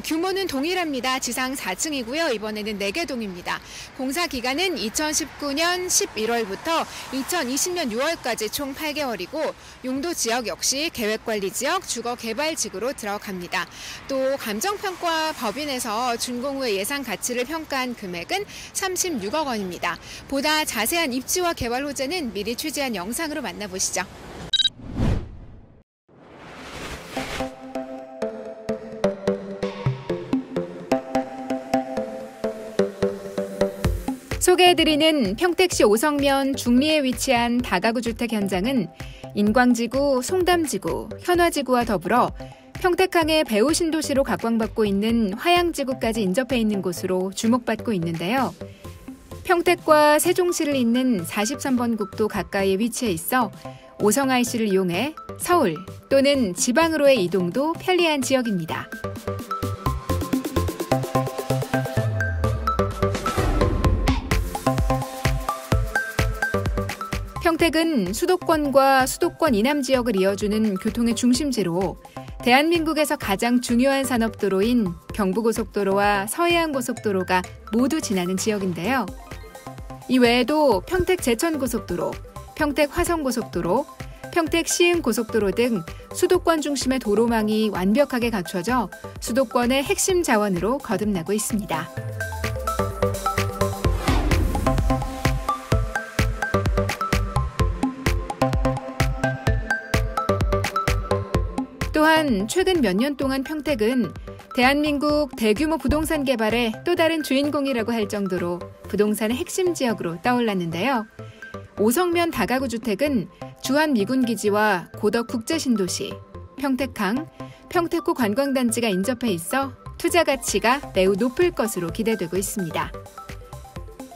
규모는 동일합니다. 지상 4층이고요. 이번에는 내계동입니다. 공사 기간은 2019년 11월부터 2020년 6월까지 총 8개월이고 용도 지역 역시 계획관리지역, 주거개발지구로 들어갑니다. 또 감정평가 법인에서 준공 후의 예상 가치를 평가한 금액은 36억 원입니다. 보다 자세한 입지와 개발 호재는 미리 취재한 영상으로 만나보시죠. 소개해드리는 평택시 오성면 중리에 위치한 다가구 주택 현장은 인광지구, 송담지구, 현화지구와 더불어 평택항의 배후 신도시로 각광받고 있는 화양지구까지 인접해 있는 곳으로 주목받고 있는데요. 평택과 세종시를 잇는 43번 국도 가까이에 위치해 있어 오성 IC를 이용해 서울 또는 지방으로의 이동도 편리한 지역입니다. 평택은 수도권과 수도권 이남 지역을 이어주는 교통의 중심지로 대한민국에서 가장 중요한 산업도로인 경부고속도로와 서해안고속도로가 모두 지나는 지역인데요. 이 외에도 평택 제천고속도로, 평택 화성고속도로, 평택 시흥고속도로 등 수도권 중심의 도로망이 완벽하게 갖춰져 수도권의 핵심 자원으로 거듭나고 있습니다. 또한 최근 몇 년 동안 평택은 대한민국 대규모 부동산 개발의 또 다른 주인공이라고 할 정도로 부동산의 핵심 지역으로 떠올랐는데요. 오성면 다가구 주택은 주한미군기지와 고덕 국제신도시, 평택항, 평택구 관광단지가 인접해 있어 투자 가치가 매우 높을 것으로 기대되고 있습니다.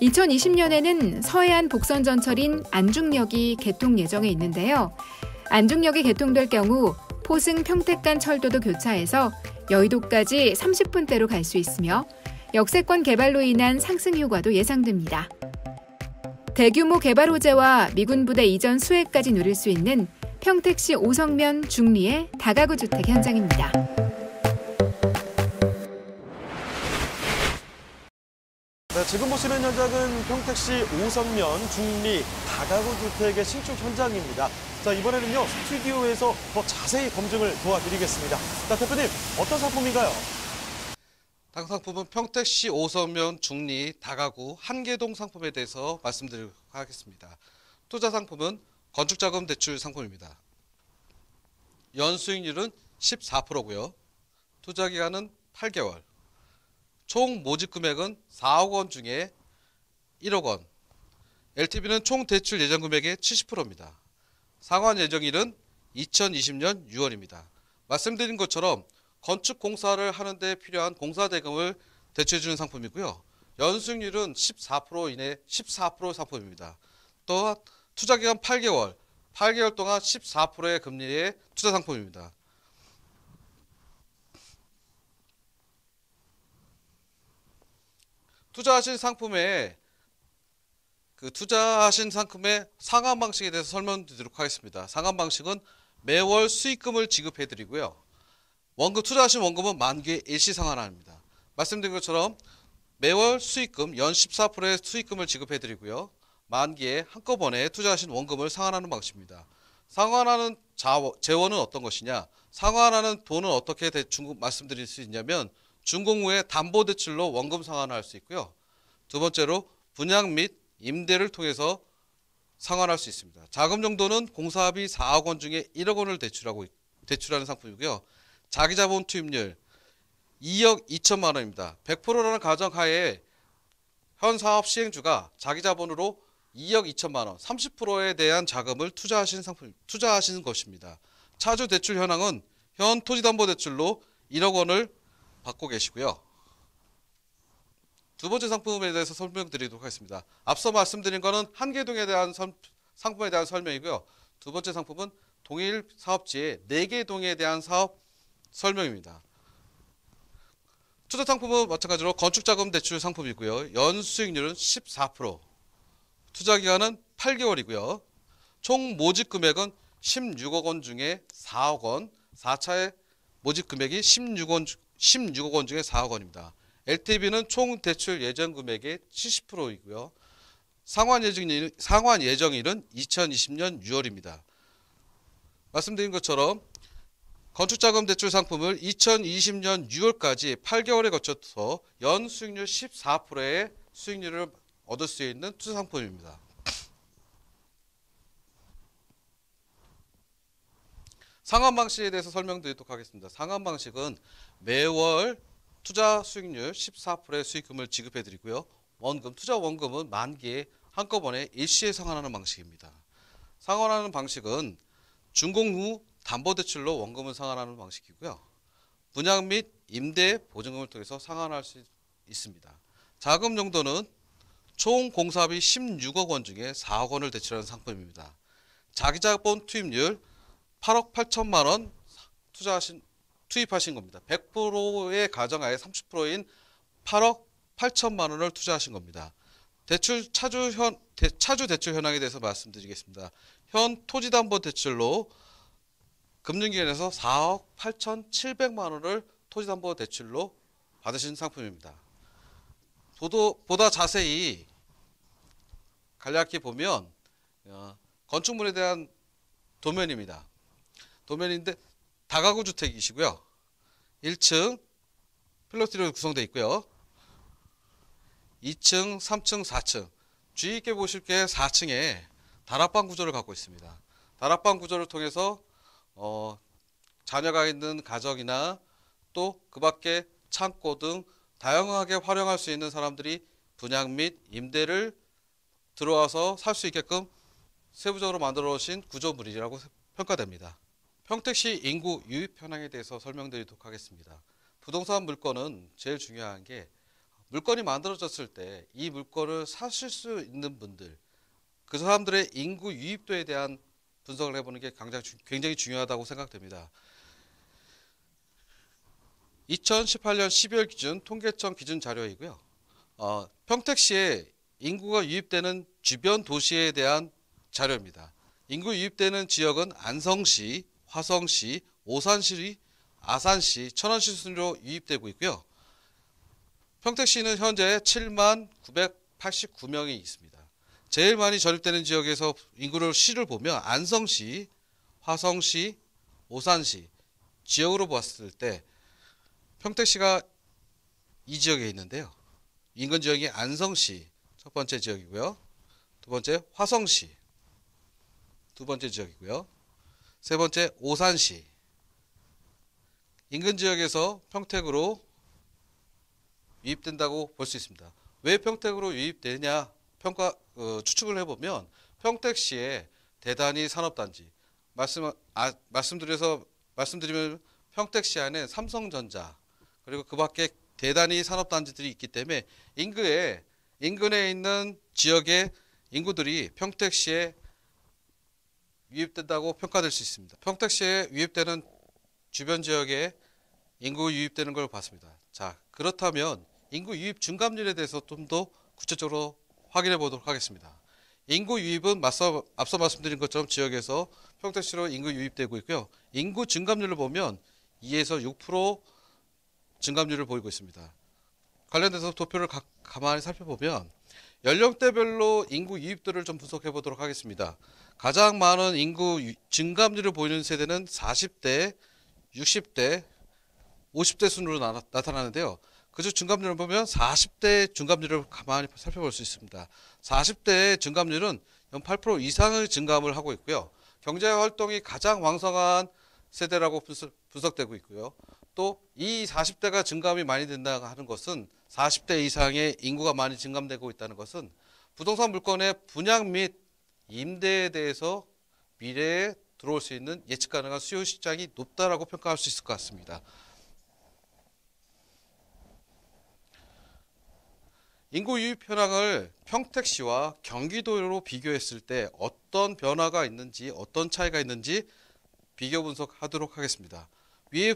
2020년에는 서해안 복선전철인 안중역이 개통 예정에 있는데요. 안중역이 개통될 경우 포승 평택 간 철도도 교차해서 여의도까지 30분대로 갈 수 있으며 역세권 개발로 인한 상승 효과도 예상됩니다. 대규모 개발 호재와 미군 부대 이전 수혜까지 누릴 수 있는 평택시 오성면 중리의 다가구 주택 현장입니다. 지금 보시는 현장은 평택시 5선면 중리 다가구 주택의 신축 현장입니다. 자, 이번에는요, 스튜디오에서 더 자세히 검증을 도와드리겠습니다. 자, 대표님, 어떤 상품인가요? 다음 상품은 평택시 5선면 중리 다가구 한계동 상품에 대해서 말씀드리도록 하겠습니다. 투자 상품은 건축자금 대출 상품입니다. 연수익률은 14%고요. 투자 기간은 8개월. 총 모집 금액은 4억 원 중에 1억 원. LTV는 총 대출 예정 금액의 70%입니다. 상환 예정일은 2020년 6월입니다. 말씀드린 것처럼 건축 공사를 하는데 필요한 공사 대금을 대출해주는 상품이고요. 연수익률은 14% 이내 14% 상품입니다. 또한 투자 기간 8개월, 8개월 동안 14%의 금리의 투자 상품입니다. 투자하신 상품의 상환 방식에 대해서 설명드리도록 하겠습니다. 상환 방식은 매월 수익금을 지급해드리고요. 투자하신 원금은 만기에 일시 상환합니다. 말씀드린 것처럼 매월 수익금 연 14%의 수익금을 지급해드리고요. 만기에 한꺼번에 투자하신 원금을 상환하는 방식입니다. 상환하는 재원은 어떤 것이냐? 상환하는 돈은 어떻게 말씀드릴 수 있냐면 준공 후에 담보대출로 원금 상환을 할 수 있고요. 두 번째로 분양 및 임대를 통해서 상환할 수 있습니다. 자금 정도는 공사비 4억 원 중에 1억 원을 대출하는 상품이고요. 자기자본 투입률 2억 2천만 원입니다. 100%라는 가정하에 현 사업 시행주가 자기자본으로 2억 2천만 원, 30%에 대한 자금을 투자하시는 것입니다. 차주 대출 현황은 현 토지담보대출로 1억 원을 받고 계시고요. 두 번째 상품에 대해서 설명드리도록 하겠습니다. 앞서 말씀드린 것은 한계동에 대한 상품에 대한 설명이고요. 두 번째 상품은 동일 사업지의 4개 동에 대한 사업 설명입니다. 투자 상품은 마찬가지로 건축자금 대출 상품이고요. 연수익률은 14%, 투자 기간은 8개월이고요. 총 모집 금액은 16억 원 중에 4억 원, 4차의 모집 금액이 16억 원 중에 4억 원입니다. LTV는 총 대출 예정 금액의 70%이고요. 상환 예정일은 2020년 6월입니다. 말씀드린 것처럼 건축자금 대출 상품을 2020년 6월까지 8개월에 거쳐서 연 수익률 14%의 수익률을 얻을 수 있는 투자 상품입니다. 상환 방식에 대해서 설명드리도록 하겠습니다. 상환 방식은 매월 투자 수익률 14%의 수익금을 지급해드리고요. 투자 원금은 만기에 한꺼번에 일시에 상환하는 방식입니다. 상환하는 방식은 준공 후 담보대출로 원금을 상환하는 방식이고요. 분양 및 임대 보증금을 통해서 상환할 수 있습니다. 자금 정도는 총 공사비 16억 원 중에 4억 원을 대출하는 상품입니다. 자기자본 투입률 8억 8천만 원 투입하신 겁니다. 100%의 가정하에 30%인 8억 8천만 원을 투자하신 겁니다. 차주 대출 현황에 대해서 말씀드리겠습니다. 현 토지담보대출로 금융기관에서 4억 8,700만 원을 토지담보대출로 받으신 상품입니다. 보다 자세히 간략히 보면 건축물에 대한 도면입니다. 도면인데 다가구 주택이시고요. 1층 필로티로 구성되어 있고요. 2층, 3층, 4층. 주의 있게 보실 게 4층에 다락방 구조를 갖고 있습니다. 다락방 구조를 통해서 자녀가 있는 가정이나 또 그 밖에 창고 등 다양하게 활용할 수 있는 사람들이 분양 및 임대를 들어와서 살 수 있게끔 세부적으로 만들어 놓으신 구조물이라고 평가됩니다. 평택시 인구 유입 현황에 대해서 설명드리도록 하겠습니다. 부동산 물건은 제일 중요한 게 물건이 만들어졌을 때 이 물건을 사실 수 있는 분들, 그 사람들의 인구 유입도에 대한 분석을 해보는 게 굉장히 중요하다고 생각됩니다. 2018년 12월 기준 통계청 기준 자료이고요. 평택시에 인구가 유입되는 주변 도시에 대한 자료입니다. 인구 유입되는 지역은 안성시, 화성시, 오산시, 아산시, 천안시 순으로 유입되고 있고요. 평택시는 현재 7만 989명이 있습니다. 제일 많이 전입되는 지역에서 인구를 시를 보면 안성시, 화성시, 오산시 지역으로 봤을 때 평택시가 이 지역에 있는데요. 인근 지역이 안성시 첫 번째 지역이고요. 두 번째 화성시 두 번째 지역이고요. 세 번째 오산시. 인근 지역에서 평택으로 유입된다고 볼 수 있습니다. 왜 평택으로 유입되냐 추측을 해보면 평택시의 대단위 산업단지 말씀드리면 평택시 안에 삼성전자 그리고 그 밖에 대단위 산업단지들이 있기 때문에 인근에 있는 지역의 인구들이 평택시에 유입된다고 평가될 수 있습니다. 평택시에 유입되는 주변 지역에 인구 유입되는 걸 봤습니다. 자, 그렇다면 인구 유입 증감률에 대해서 좀 더 구체적으로 확인해 보도록 하겠습니다. 인구 유입은 앞서 말씀드린 것처럼 지역에서 평택시로 인구 유입되고 있고요. 인구 증감률을 보면 2에서 6% 증감률을 보이고 있습니다. 관련돼서 도표를 가만히 살펴보면 연령대별로 인구 유입도를 좀 분석해 보도록 하겠습니다. 가장 많은 인구 증감률을 보이는 세대는 40대, 60대, 50대 순으로 나타나는데요. 그중 증감률을 보면 40대 증감률을 가만히 살펴볼 수 있습니다. 40대 증감률은 8% 이상의 증감을 하고 있고요. 경제활동이 가장 왕성한 세대라고 분석되고 있고요. 또 이 40대가 증감이 많이 된다고 하는 것은 40대 이상의 인구가 많이 증감되고 있다는 것은 부동산 물건의 분양 및 임대에 대해서 미래에 들어올 수 있는 예측 가능한 수요 시장이 높다라고 평가할 수 있을 것 같습니다. 인구 유입 현황을 평택시와 경기도로 비교했을 때 어떤 변화가 있는지 어떤 차이가 있는지 비교 분석하도록 하겠습니다. 위에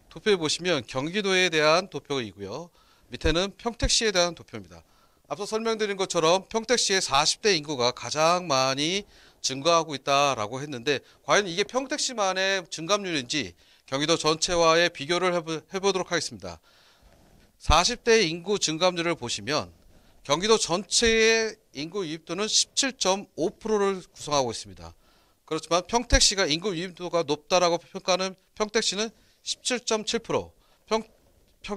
도표에 보시면 경기도에 대한 도표이고요. 밑에는 평택시에 대한 도표입니다. 앞서 설명드린 것처럼 평택시의 40대 인구가 가장 많이 증가하고 있다라고 했는데 과연 이게 평택시만의 증감률인지 경기도 전체와의 비교를 해보도록 하겠습니다. 40대 인구 증감률을 보시면 경기도 전체의 인구 유입도는 17.5%를 구성하고 있습니다. 그렇지만 평택시가 인구 유입도가 높다라고 평가하는 평택시는 17.7%,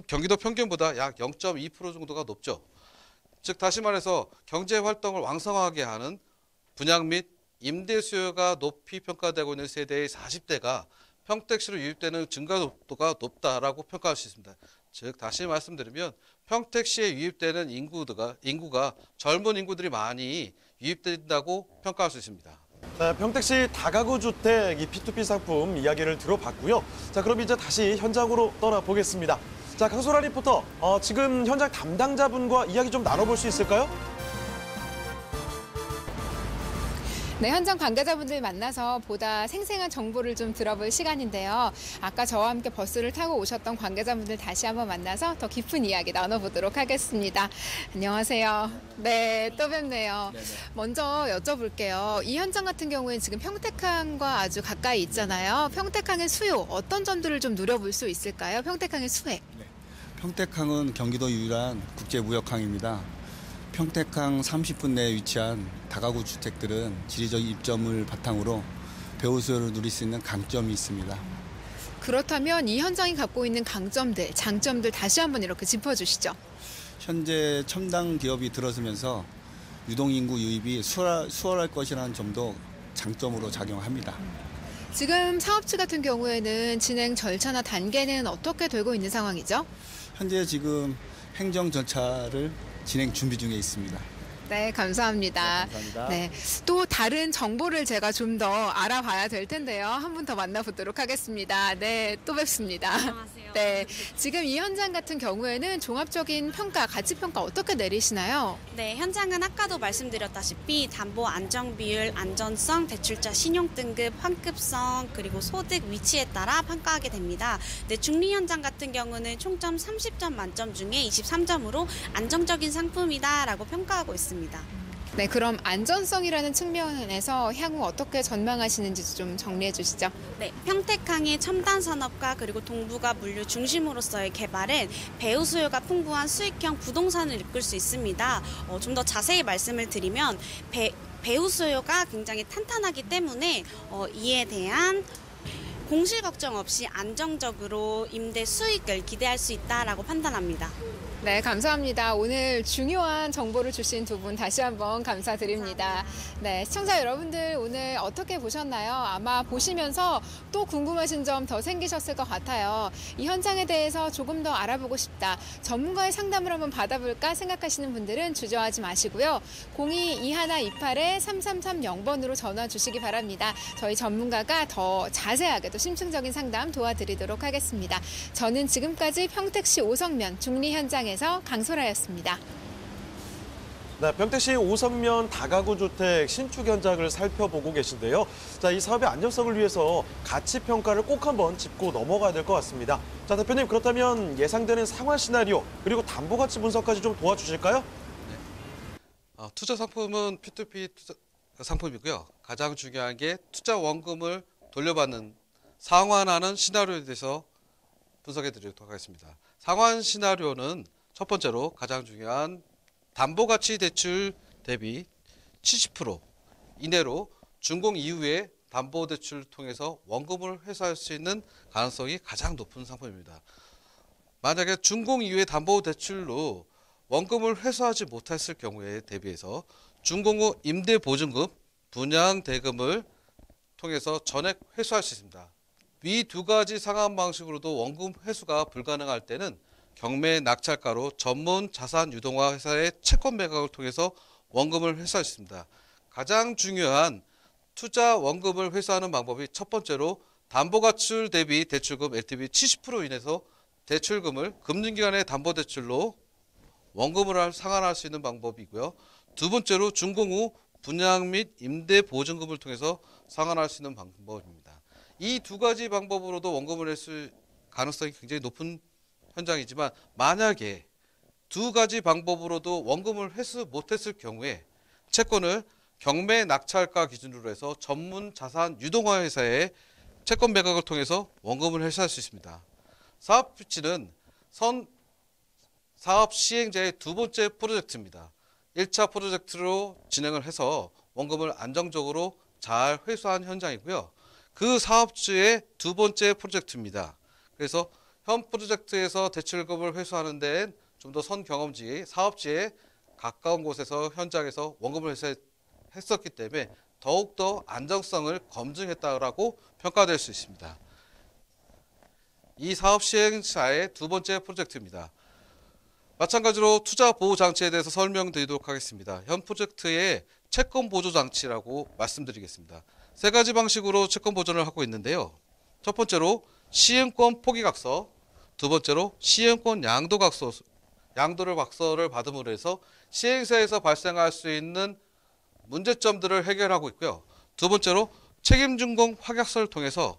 경기도 평균보다 약 0.2% 정도가 높죠. 즉 다시 말해서 경제활동을 왕성하게 하는 분양 및 임대 수요가 높이 평가되고 있는 세대의 40대가 평택시로 유입되는 증가도가 높다라고 평가할 수 있습니다. 즉 다시 말씀드리면 평택시에 유입되는 인구가 젊은 인구들이 많이 유입된다고 평가할 수 있습니다. 자, 평택시 다가구 주택 이 P2P 상품 이야기를 들어봤고요. 자, 그럼 이제 다시 현장으로 떠나보겠습니다. 자, 강소라 리포터, 지금 현장 담당자분과 이야기 좀 나눠볼 수 있을까요? 네, 현장 관계자분들 만나서 보다 생생한 정보를 좀 들어볼 시간인데요. 아까 저와 함께 버스를 타고 오셨던 관계자분들 다시 한번 만나서 더 깊은 이야기 나눠보도록 하겠습니다. 안녕하세요. 네, 또 뵙네요. 네네. 먼저 여쭤볼게요. 이 현장 같은 경우에는 지금 평택항과 아주 가까이 있잖아요. 평택항의 수요, 어떤 점들을 좀 누려볼 수 있을까요? 평택항의 수혜. 네. 평택항은 경기도 유일한 국제무역항입니다. 평택항 30분 내에 위치한 다가구 주택들은 지리적 입점을 바탕으로 배후 수요를 누릴 수 있는 강점이 있습니다. 그렇다면 이 현장이 갖고 있는 강점들, 장점들 다시 한번 이렇게 짚어주시죠. 현재 첨단 기업이 들어서면서 유동인구 유입이 수월할 것이라는 점도 장점으로 작용합니다. 지금 사업체 같은 경우에는 진행 절차나 단계는 어떻게 되고 있는 상황이죠? 현재 지금 행정 절차를 진행 준비 중에 있습니다. 네, 감사합니다. 네, 감사합니다. 네, 또 다른 정보를 제가 좀 더 알아봐야 될 텐데요. 한 분 더 만나보도록 하겠습니다. 네, 또 뵙습니다. 안녕하세요. 네, 지금 이 현장 같은 경우에는 종합적인 평가, 가치 평가 어떻게 내리시나요? 네, 현장은 아까도 말씀드렸다시피 담보 안정 비율, 안전성, 대출자 신용 등급, 환급성, 그리고 소득 위치에 따라 평가하게 됩니다. 네, 중리 현장 같은 경우는 총점 30점 만점 중에 23점으로 안정적인 상품이다라고 평가하고 있습니다. 네, 그럼 안전성이라는 측면에서 향후 어떻게 전망하시는지 좀 정리해 주시죠. 네, 평택항의 첨단 산업과 그리고 동부가 물류 중심으로서의 개발은 배후 수요가 풍부한 수익형 부동산을 이끌 수 있습니다. 좀 더 자세히 말씀을 드리면 배후 수요가 굉장히 탄탄하기 때문에 이에 대한 공실 걱정 없이 안정적으로 임대 수익을 기대할 수 있다라고 판단합니다. 네, 감사합니다. 오늘 중요한 정보를 주신 두 분 다시 한번 감사드립니다. 네, 시청자 여러분들 오늘 어떻게 보셨나요? 아마 보시면서 또 궁금하신 점 더 생기셨을 것 같아요. 이 현장에 대해서 조금 더 알아보고 싶다. 전문가의 상담을 한번 받아볼까 생각하시는 분들은 주저하지 마시고요. 02-2128-3330번으로 전화 주시기 바랍니다. 저희 전문가가 더 자세하게 또 심층적인 상담 도와드리도록 하겠습니다. 저는 지금까지 평택시 오성면 중리 현장에서 강소라였습니다. 네, 평택시 오성면 다가구 주택 신축 현장을 살펴보고 계신데요. 자, 이 사업의 안전성을 위해서 가치 평가를 꼭 한번 짚고 넘어가야 될 것 같습니다. 자, 대표님, 그렇다면 예상되는 상환 시나리오 그리고 담보 가치 분석까지 좀 도와주실까요? 투자 상품은 P2P 투자 상품이고요. 가장 중요한 게 투자 원금을 돌려받는 상환하는 시나리오에 대해서 분석해 드리도록 하겠습니다. 상환 시나리오는 첫 번째로 가장 중요한 담보가치 대출 대비 70% 이내로 준공 이후에 담보대출을 통해서 원금을 회수할 수 있는 가능성이 가장 높은 상품입니다. 만약에 준공 이후에 담보대출로 원금을 회수하지 못했을 경우에 대비해서 준공 후 임대보증금, 분양대금을 통해서 전액 회수할 수 있습니다. 위 두 가지 상환 방식으로도 원금 회수가 불가능할 때는 경매 낙찰가로 전문 자산 유동화 회사의 채권 매각을 통해서 원금을 회수할 수 있습니다. 가장 중요한 투자 원금을 회수하는 방법이 첫 번째로 담보가출 대비 대출금 LTV 70% 이내에서 대출금을 금융기관의 담보대출로 원금을 상환할 수 있는 방법이고요. 두 번째로 준공 후 분양 및 임대 보증금을 통해서 상환할 수 있는 방법입니다. 이 두 가지 방법으로도 원금을 회수 가능성이 굉장히 높은 현장이지만 만약에 두 가지 방법으로도 원금을 회수 못했을 경우에 채권을 경매 낙찰가 기준으로 해서 전문 자산 유동화 회사의 채권 매각을 통해서 원금을 회수할 수 있습니다. 사업 피치는 사업 시행자의 두 번째 프로젝트입니다. 1차 프로젝트로 진행을 해서 원금을 안정적으로 잘 회수한 현장이고요. 그 사업주의 두 번째 프로젝트입니다. 그래서 현 프로젝트에서 대출금을 회수하는 데엔 좀 더 선 경험지, 사업지에 가까운 곳에서 현장에서 원금을 회수했었기 때문에 더욱더 안정성을 검증했다고 평가될 수 있습니다. 이 사업 시행자의 두 번째 프로젝트입니다. 마찬가지로 투자 보호 장치에 대해서 설명드리도록 하겠습니다. 현 프로젝트의 채권 보조 장치라고 말씀드리겠습니다. 세 가지 방식으로 채권 보존을 하고 있는데요. 첫 번째로 시행권 포기각서, 두 번째로 시행권 양도를 각서를 받음으로 해서 시행사에서 발생할 수 있는 문제점들을 해결하고 있고요. 두 번째로 책임준공 확약서를 통해서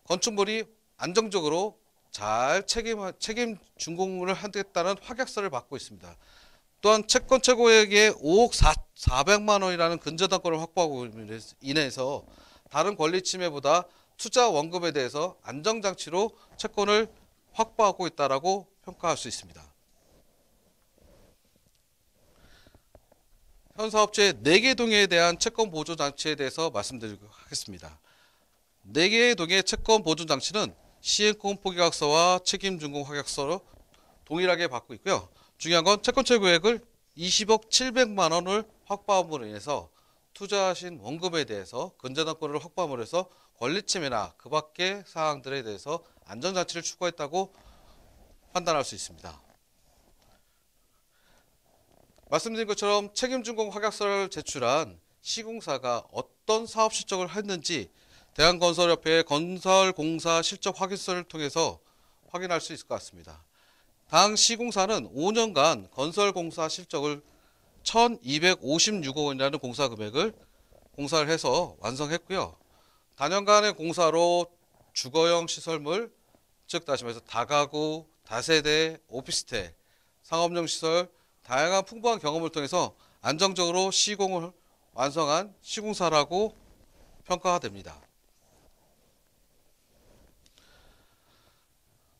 건축물이 안정적으로 잘 책임 준공을 하겠다는 확약서를 받고 있습니다. 또한 채권 최고액의 5억 400만 원이라는 근저당권을 확보하고 인해서 다른 권리 침해보다 투자 원금에 대해서 안정장치로 채권을 확보하고 있다고 평가할 수 있습니다. 현 사업체의 4개 동에 대한 채권 보조 장치에 대해서 말씀드리도록 하겠습니다. 4개의 동의 채권 보조 장치는 시행권 포기각서와 책임준공 확약서로 동일하게 받고 있고요. 중요한 건 채권 최고액을 20억 700만 원을 확보함으로 인해서 투자하신 원금에 대해서 근저당권을 확보함으로 해서 권리침해나 그 밖의 사항들에 대해서 안전장치를 추구했다고 판단할 수 있습니다. 말씀드린 것처럼 책임준공 확약서를 제출한 시공사가 어떤 사업 실적을 했는지 대한건설협회의 건설공사 실적 확인서를 통해서 확인할 수 있을 것 같습니다. 당 시공사는 5년간 건설공사 실적을 1,256억 원이라는 공사 금액을 공사를 해서 완성했고요. 단연간의 공사로 주거용 시설물, 즉 다시 말해서 다가구, 다세대, 오피스텔, 상업용 시설, 다양한 풍부한 경험을 통해서 안정적으로 시공을 완성한 시공사라고 평가가 됩니다.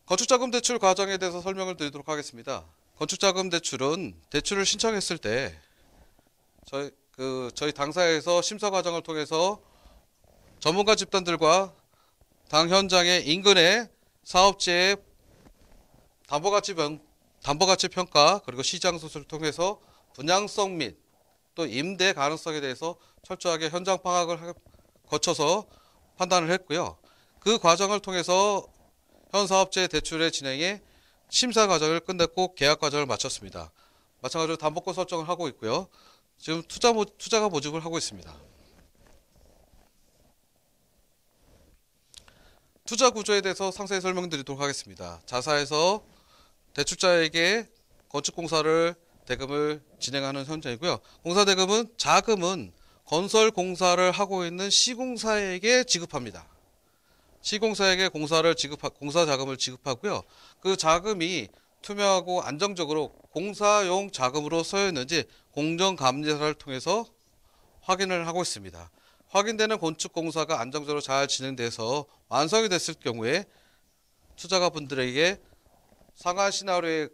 건축자금 대출 과정에 대해서 설명을 드리도록 하겠습니다. 건축자금 대출은 대출을 신청했을 때 저희 당사에서 심사 과정을 통해서 전문가 집단들과 당 현장의 인근의 사업체의 담보가치 평가 그리고 시장 수술을 통해서 분양성 및 또 임대 가능성에 대해서 철저하게 현장 파악을 거쳐서 판단을 했고요. 그 과정을 통해서 현 사업체 대출의 진행에 심사 과정을 끝냈고 계약 과정을 마쳤습니다. 마찬가지로 담보권 설정을 하고 있고요. 지금 투자가 모집을 하고 있습니다. 투자 구조에 대해서 상세히 설명드리도록 하겠습니다. 자사에서 대출자에게 건축공사를 대금을 진행하는 현장이고요. 공사대금은 자금은 건설공사를 하고 있는 시공사에게 지급합니다. 시공사에게 공사 자금을 지급하고요. 그 자금이 투명하고 안정적으로 공사용 자금으로 쓰여 있는지 공정감사를 통해서 확인을 하고 있습니다. 확인되는 건축공사가 안정적으로 잘 진행돼서 완성이 됐을 경우에 투자가분들에게 상한 시나리오의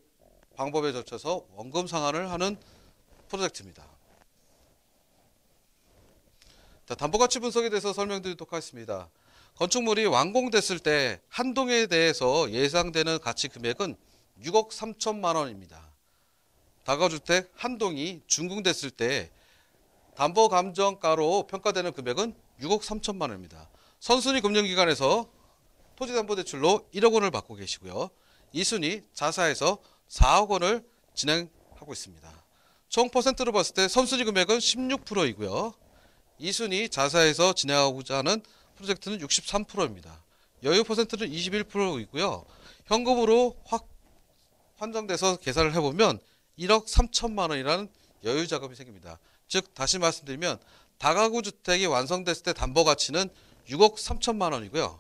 방법에 젖혀서 원금 상환을 하는 프로젝트입니다. 자, 담보가치 분석에 대해서 설명드리도록 하겠습니다. 건축물이 완공됐을 때 한 동에 대해서 예상되는 가치 금액은 6억 3천만 원입니다. 다가구주택 한 동이 준공됐을 때 담보감정가로 평가되는 금액은 6억 3천만 원입니다. 선순위 금융기관에서 토지담보대출로 1억 원을 받고 계시고요. 2순위 자사에서 4억 원을 진행하고 있습니다. 총 퍼센트로 봤을 때 선순위 금액은 16%이고요. 2순위 자사에서 진행하고자 하는 프로젝트는 63%입니다. 여유 퍼센트는 21%이고요. 현금으로 환정돼서 계산을 해보면 1억 3천만 원이라는 여유 자금이 생깁니다. 즉 다시 말씀드리면 다가구 주택이 완성됐을 때 담보 가치는 6억 3천만 원이고요.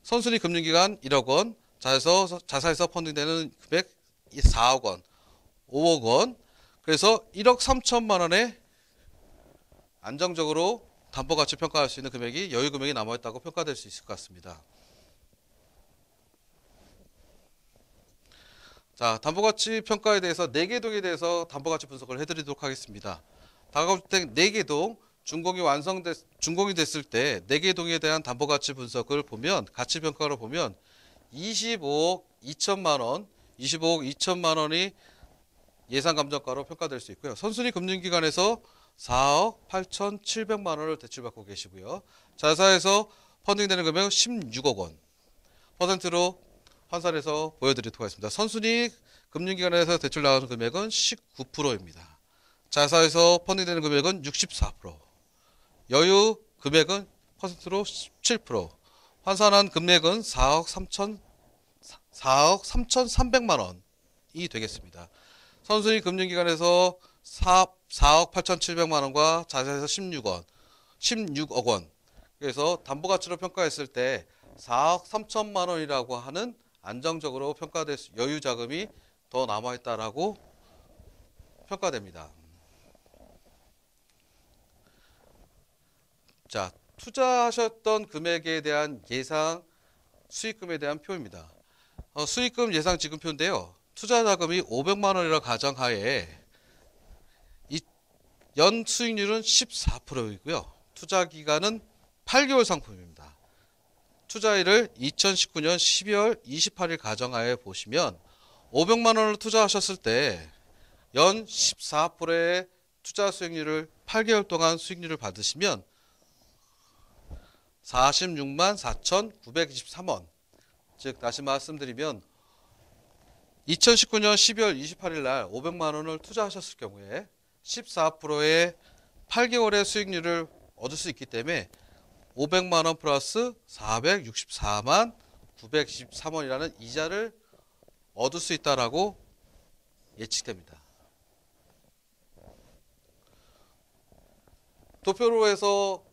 선순위 금융기관 1억 원, 자사에서 펀딩되는 금액 4억 원, 5억 원. 그래서 1억 3천만 원에 안정적으로 담보 가치 평가할 수 있는 금액이 여유 금액이 남아 있다고 평가될 수 있을 것 같습니다. 자, 담보가치 평가에 대해서 4개 동에 대해서 담보가치 분석을 해드리도록 하겠습니다. 다가구주택 4개 동 준공이 됐을 때 4개 동에 대한 담보가치 분석을 보면 가치 평가를 보면 25억 2천만 원, 25억 2천만 원이 예상 감정가로 평가될 수 있고요. 선순위 금융기관에서 4억 8,700만 원을 대출받고 계시고요. 자사에서 펀딩되는 금액은 16억 원. 퍼센트로 환산해서 보여드리도록 하겠습니다. 선순위 금융기관에서 대출 나가는 금액은 19%입니다. 자사에서 펀딩되는 금액은 64%. 여유 금액은 퍼센트로 17%. 환산한 금액은 4억 3,300만 원이 되겠습니다. 선순위 금융기관에서 4억 8,700만 원과 자사에서 16억 원. 그래서 담보가치로 평가했을 때 4억 3천만 원이라고 하는 안정적으로 평가될 여유 자금이 더 남아있다라고 평가됩니다. 자, 투자하셨던 금액에 대한 예상 수익금에 대한 표입니다. 수익금 예상 지급표인데요. 투자 자금이 500만 원이라 가정하에 연 수익률은 14%이고요. 투자 기간은 8개월 상품입니다. 투자일을 2019년 12월 28일 가정하에 보시면 500만 원을 투자하셨을 때 연 14%의 투자 수익률을 8개월 동안 수익률을 받으시면 46만 4,923원. 즉 다시 말씀드리면 2019년 12월 28일 날 500만 원을 투자하셨을 경우에 14%의 8개월의 수익률을 얻을 수 있기 때문에 500만 원 플러스 464만 923원이라는 이자를 얻을 수 있다라고 예측됩니다. 도표로 해서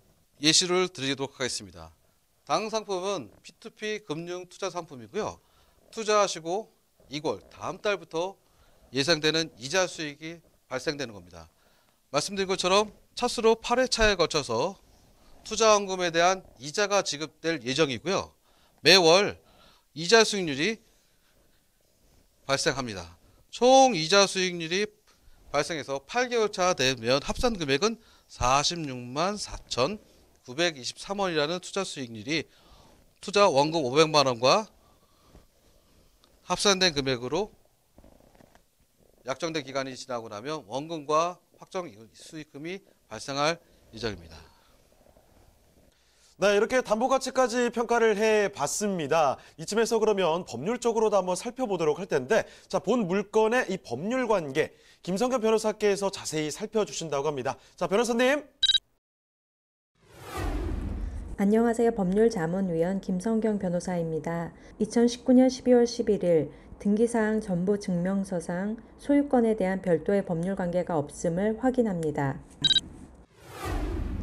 예시를 드리도록 하겠습니다. 다음 상품은 P2P 금융 투자 상품이고요. 투자하시고 이걸 다음 달부터 예상되는 이자 수익이 발생되는 겁니다. 말씀드린 것처럼 차수로 8회차에 걸쳐서 투자원금에 대한 이자가 지급될 예정이고요. 매월 이자 수익률이 발생합니다. 총 이자 수익률이 발생해서 8개월차 되면 합산 금액은 46만 4,923원이라는 투자 수익률이 투자 원금 500만 원과 합산된 금액으로 약정된 기간이 지나고 나면 원금과 확정 수익금이 발생할 예정입니다. 네, 이렇게 담보가치까지 평가를 해봤습니다. 이쯤에서 그러면 법률적으로도 한번 살펴보도록 할 텐데, 자, 본 물건의 이 법률 관계, 김성겸 변호사께서 자세히 살펴주신다고 합니다. 자, 변호사님. 안녕하세요. 법률자문위원 김성경 변호사입니다. 2019년 12월 11일 등기사항 전부 증명서상 소유권에 대한 별도의 법률 관계가 없음을 확인합니다.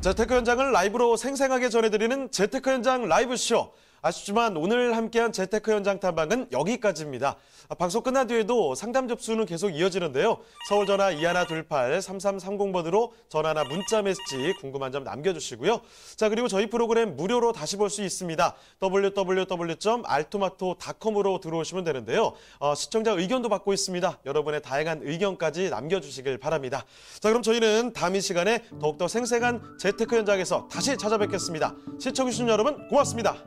재테크 현장을 라이브로 생생하게 전해드리는 재테크 현장 라이브쇼. 아쉽지만 오늘 함께한 재테크 현장 탐방은 여기까지입니다. 방송 끝난 뒤에도 상담 접수는 계속 이어지는데요. 서울전화 2128-3330번으로 전화나 문자 메시지 궁금한 점 남겨주시고요. 자, 그리고 저희 프로그램 무료로 다시 볼 수 있습니다. www.altomato.com으로 들어오시면 되는데요. 시청자 의견도 받고 있습니다. 여러분의 다양한 의견까지 남겨주시길 바랍니다. 자, 그럼 저희는 다음 이 시간에 더욱더 생생한 재테크 현장에서 다시 찾아뵙겠습니다. 시청해주신 여러분 고맙습니다.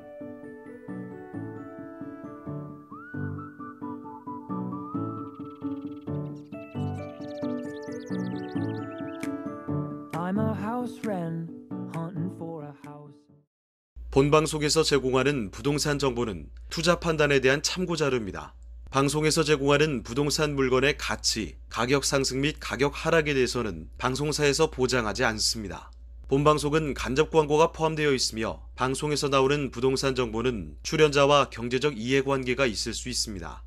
본방송에서 제공하는 부동산 정보는 투자 판단에 대한 참고 자료입니다. 방송에서 제공하는 부동산 물건의 가치, 가격 상승 및 가격 하락에 대해서는 방송사에서 보장하지 않습니다. 본방송은 간접 광고가 포함되어 있으며 방송에서 나오는 부동산 정보는 출연자와 경제적 이해관계가 있을 수 있습니다.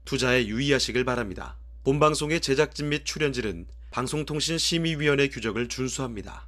투자에 유의하시길 바랍니다. 본방송의 제작진 및 출연진은 방송통신심의위원회 규정을 준수합니다.